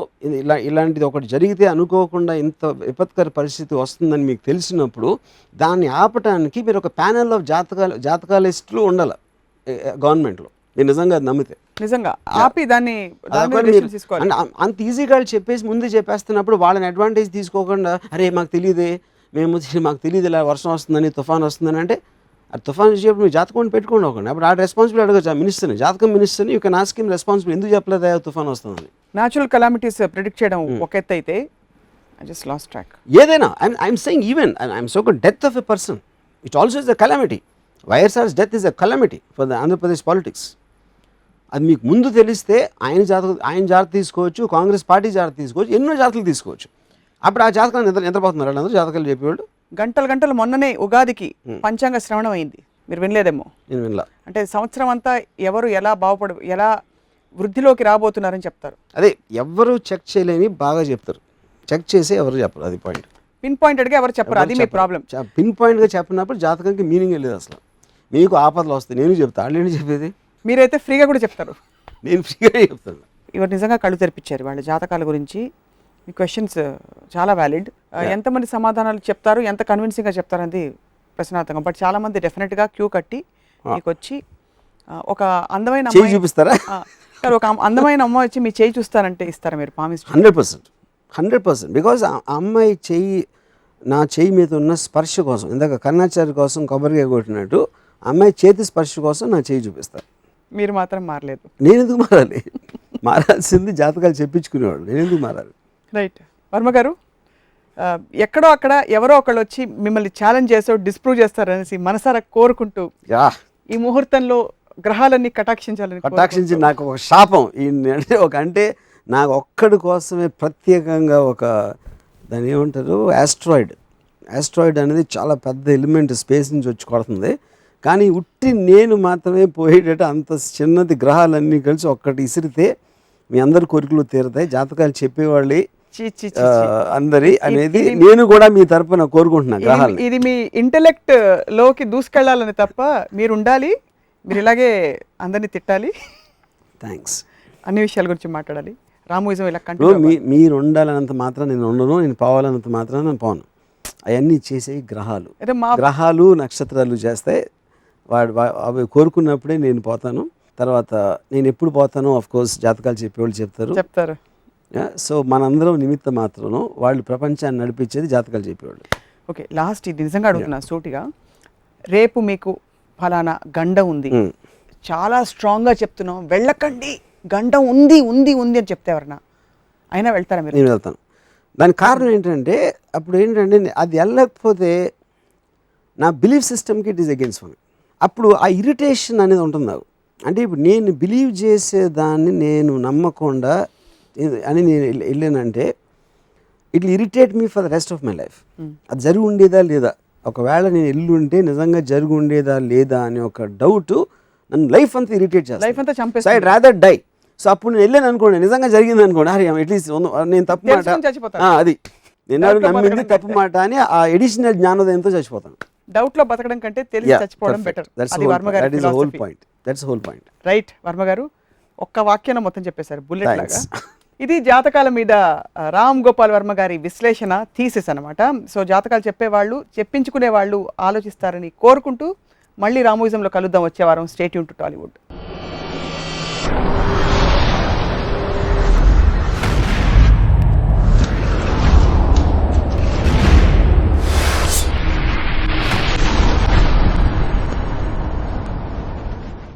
ఇలాంటిది ఒకటి జరిగితే అనుకోకుండా ఇంత విపత్కర పరిస్థితి వస్తుందని మీకు తెలిసినప్పుడు దాన్ని ఆపటానికి మీరు ఒక ప్యానెల్ ఆఫ్ జాతకాలిస్టులు ఉండాలి గవర్నమెంట్లో. నేను నిజంగా అది నమ్మితే నిజంగా ఆపి దాన్ని అంత ఈజీగా చెప్పేసి ముందు చెప్పేస్తున్నప్పుడు వాళ్ళని అడ్వాంటేజ్ తీసుకోకుండా, అరే మాకు తెలియదే, మాకు తెలియదు ఇలా వర్షం వస్తుందని, తుఫాన్ వస్తుందని, అంటే అది తుఫాన్ వచ్చేప్పుడు మీరు జాతకం పెట్టుకోండి ఒకటి. అప్పుడు ఆ రెస్పాన్సిబిలిటీ అడగచ్చు ఆ మినిస్టర్ని, జాతకం మినిస్టర్ని, you can ask him responsibility, ఎందుకు చెప్పలేదా తుఫాన్ వస్తుందని. న్యాచురల్ కెలామిటీస్ ప్రిడిక్ట్ చేయడం ఒక ఎత్తు అయితే, ఐ జస్ట్ లాస్ట్ ట్రాక్. ఏదైనా I'm saying even I'm so death of a person, it also is a calamity. YSR's death is a calamity for the Andhra Pradesh politics. అది మీకు ముందు తెలిస్తే ఆయన జాగ్రత్త తీసుకోవచ్చు, కాంగ్రెస్ పార్టీ జాగ్రత్త తీసుకోవచ్చు, ఎన్నో జాగ్రత్తలు తీసుకోవచ్చు. అప్పుడు ఆ జాతకాలు నిద్రపోతున్నారు వాళ్ళందరూ జాతకాలు చెప్పేవాళ్ళు. గంటలు మొన్ననే ఉగాదికి పంచాంగ శ్రవణం అయింది, మీరు వినలేదేమో. నేను వినలా. అంటే సంవత్సరం అంతా ఎవరు ఎలా ఎలా వృద్ధిలోకి రాబోతున్నారని చెప్తారు. అదే ఎవరు చెక్ చేయలేని బాగా చెప్తారు, చెక్ చేసి ఎవరు చెప్పరు, అది పాయింట్. పిన్ పాయింటెడ్గా ఎవరు చెప్పరు, అది మీ ప్రాబ్లం. పిన్ పాయింట్గా చెప్పినప్పుడు జాతకానికి మీనింగ్ లేదు అసలు. మీకు ఆపదలు వస్తాయి, నేను చెప్తాను, వాళ్ళు ఏంటి చెప్పేది. మీరైతే ఫ్రీగా కూడా చెప్తారు, నేను ఫ్రీగా చెప్తాను. ఇవాళ నిజంగా కళ్ళు తెరిపించారు వాళ్ళ జాతకాల గురించి. మీ క్వశ్చన్స్ చాలా వ్యాలిడ్. ఎంతమంది సమాధానాలు చెప్తారు, ఎంత కన్విన్సింగ్గా చెప్తారనేది ప్రశ్నార్థకం. బట్ చాలామంది డెఫినెట్గా క్యూ కట్టి మీకు వచ్చి ఒక అందమైన అమ్మాయి చూపిస్తారా, ఒక అందమైన అమ్మాయి వచ్చి మీ చేయి చూస్తారంటే ఇస్తారా మీరు ప్రామిస్? 100%. బికాజ్ ఆ అమ్మాయి నా చెయ్యి మీద ఉన్న స్పర్శ కోసం, ఇందాక కర్ణాచారి కోసం కొబ్బరికాయ కొట్టినట్టు అమ్మాయి చేతి స్పర్శ కోసం నా చెయ్యి చూపిస్తారు. మీరు మాత్రం మారలేదు. నేను ఎందుకు మారాలి? మారాల్సింది జాతకాలు చెప్పించుకునేవాడు, నేను ఎందుకు మారాలి? రైట్. వర్మ గారు, ఎక్కడో అక్కడ ఎవరో ఒకళ్ళు వచ్చి మిమ్మల్ని ఛాలెంజ్ చేసో డిస్ప్రూవ్ చేస్తారనేసి మనసారా కోరుకుంటూ ఈ ముహూర్తంలో గ్రహాలన్నీ కటాక్షించి నాకు ఒక శాపం అంటే నాకు ఒక్కడి కోసమే ప్రత్యేకంగా ఒక దాన్ని ఏమంటారు ఆస్ట్రాయిడ్ అనేది చాలా పెద్ద ఎలిమెంట్, స్పేస్ నుంచి వచ్చి కొడుతుంది. కానీ ఉట్టి నేను మాత్రమే పోయేటట్టు అంత చిన్నది గ్రహాలన్నీ కలిసి ఒక్కటి ఇసిరితే మీ అందరి కోరికలు తీరుతాయి, జాతకాలు చెప్పేవాళ్ళు అందరి అనేది నేను కూడా మీ తరపున కోరుకుంటున్నాను. గ్రహాలు ఇది మీ ఇంటెలెక్ట్ లోకి దూసుకెళ్లాలని తప్ప మీరు ఉండాలి, మీరు ఇలాగే అందరినీ తిట్టాలి, థ్యాంక్స్, అన్ని విషయాల గురించి మాట్లాడాలి. రామోయిజం ఇలా మీరు ఉండాలన్నంత మాత్రం నేను ఉండను, నేను పోవాలన్నంత మాత్రం నేను పోను. అవన్నీ చేసేవి గ్రహాలు నక్షత్రాలు చేస్తాయి. అవి కోరుకున్నప్పుడే నేను పోతాను. తర్వాత నేను ఎప్పుడు పోతానో ఆఫ్ కోర్స్ జాతకాలు చెప్పేవాళ్ళు చెప్తారు. సో మనందరం నిమిత్త మాత్రం, వాళ్ళు ప్రపంచాన్ని నడిపించేది జాతకాలు చెప్పేవాళ్ళు. ఓకే, లాస్ట్ ఇది నిజంగా అడుగుతున్నా సూటిగా, రేపు మీకు ఫలానా గండ ఉంది, చాలా స్ట్రాంగ్గా చెప్తున్నాం, వెళ్ళకండి, గండం ఉంది ఉంది ఉంది అని చెప్తే ఎవరన్నా అయినా వెళ్తారా మీరు? నేను వెళ్తాను. దానికి కారణం ఏంటంటే అప్పుడు ఏంటంటే అది వెళ్ళకపోతే నా బిలీఫ్ సిస్టమ్కి it is against for me. అప్పుడు ఆ ఇరిటేషన్ అనేది ఉంటుంది నాకు. అంటే ఇప్పుడు నేను బిలీవ్ చేసేదాన్ని నేను నమ్మకుండా అని నేను వెళ్ళానంటే it will irritate me for the rest of my life. అది జరిగి ఉండేదా లేదా, ఒకవేళ నేను ఎల్లుంటే నిజంగా జరిగి ఉండేదా లేదా అని ఒక డౌట్ నన్ను లైఫ్ అంతా ఇరిటేట్ చేస్తాను. లైఫ్ అంతా సో ఐ చంపేస్తుంది. Rather die. సో అప్పుడు నేను వెళ్ళాను అనుకోండి, నిజంగా జరిగింది అనుకోండి, అరే అట్లీస్ట్ నేను తప్పు మాట తెలుసుకొని చచ్చిపోతాను. అది నేను నమ్మింది తప్పు మాట అని ఆ ఎడిషనల్ జ్ఞానోదయంతో చచ్చిపోతాను. డౌట్ లో బతకడం కంటే తెలిసి చచ్చిపోవడం బెటర్. అది వర్మ గారి philosophy. రైట్. వర్మ గారు ఒక్క వాక్యం మొత్తం చెప్పేశారు బుల్లెట్ లాగా. ఇది జాతకాల మీద రామ్ గోపాల్ వర్మ గారి విశ్లేషణ థీసిస్ అనమాట. సో జాతకాలు చెప్పేవాళ్ళు చెప్పించుకునే వాళ్ళు ఆలోచిస్తారని కోరుకుంటూ మళ్ళీ రామోయిజంలో కలుద్దాం వచ్చే వారం. Stay tune to Tollywood.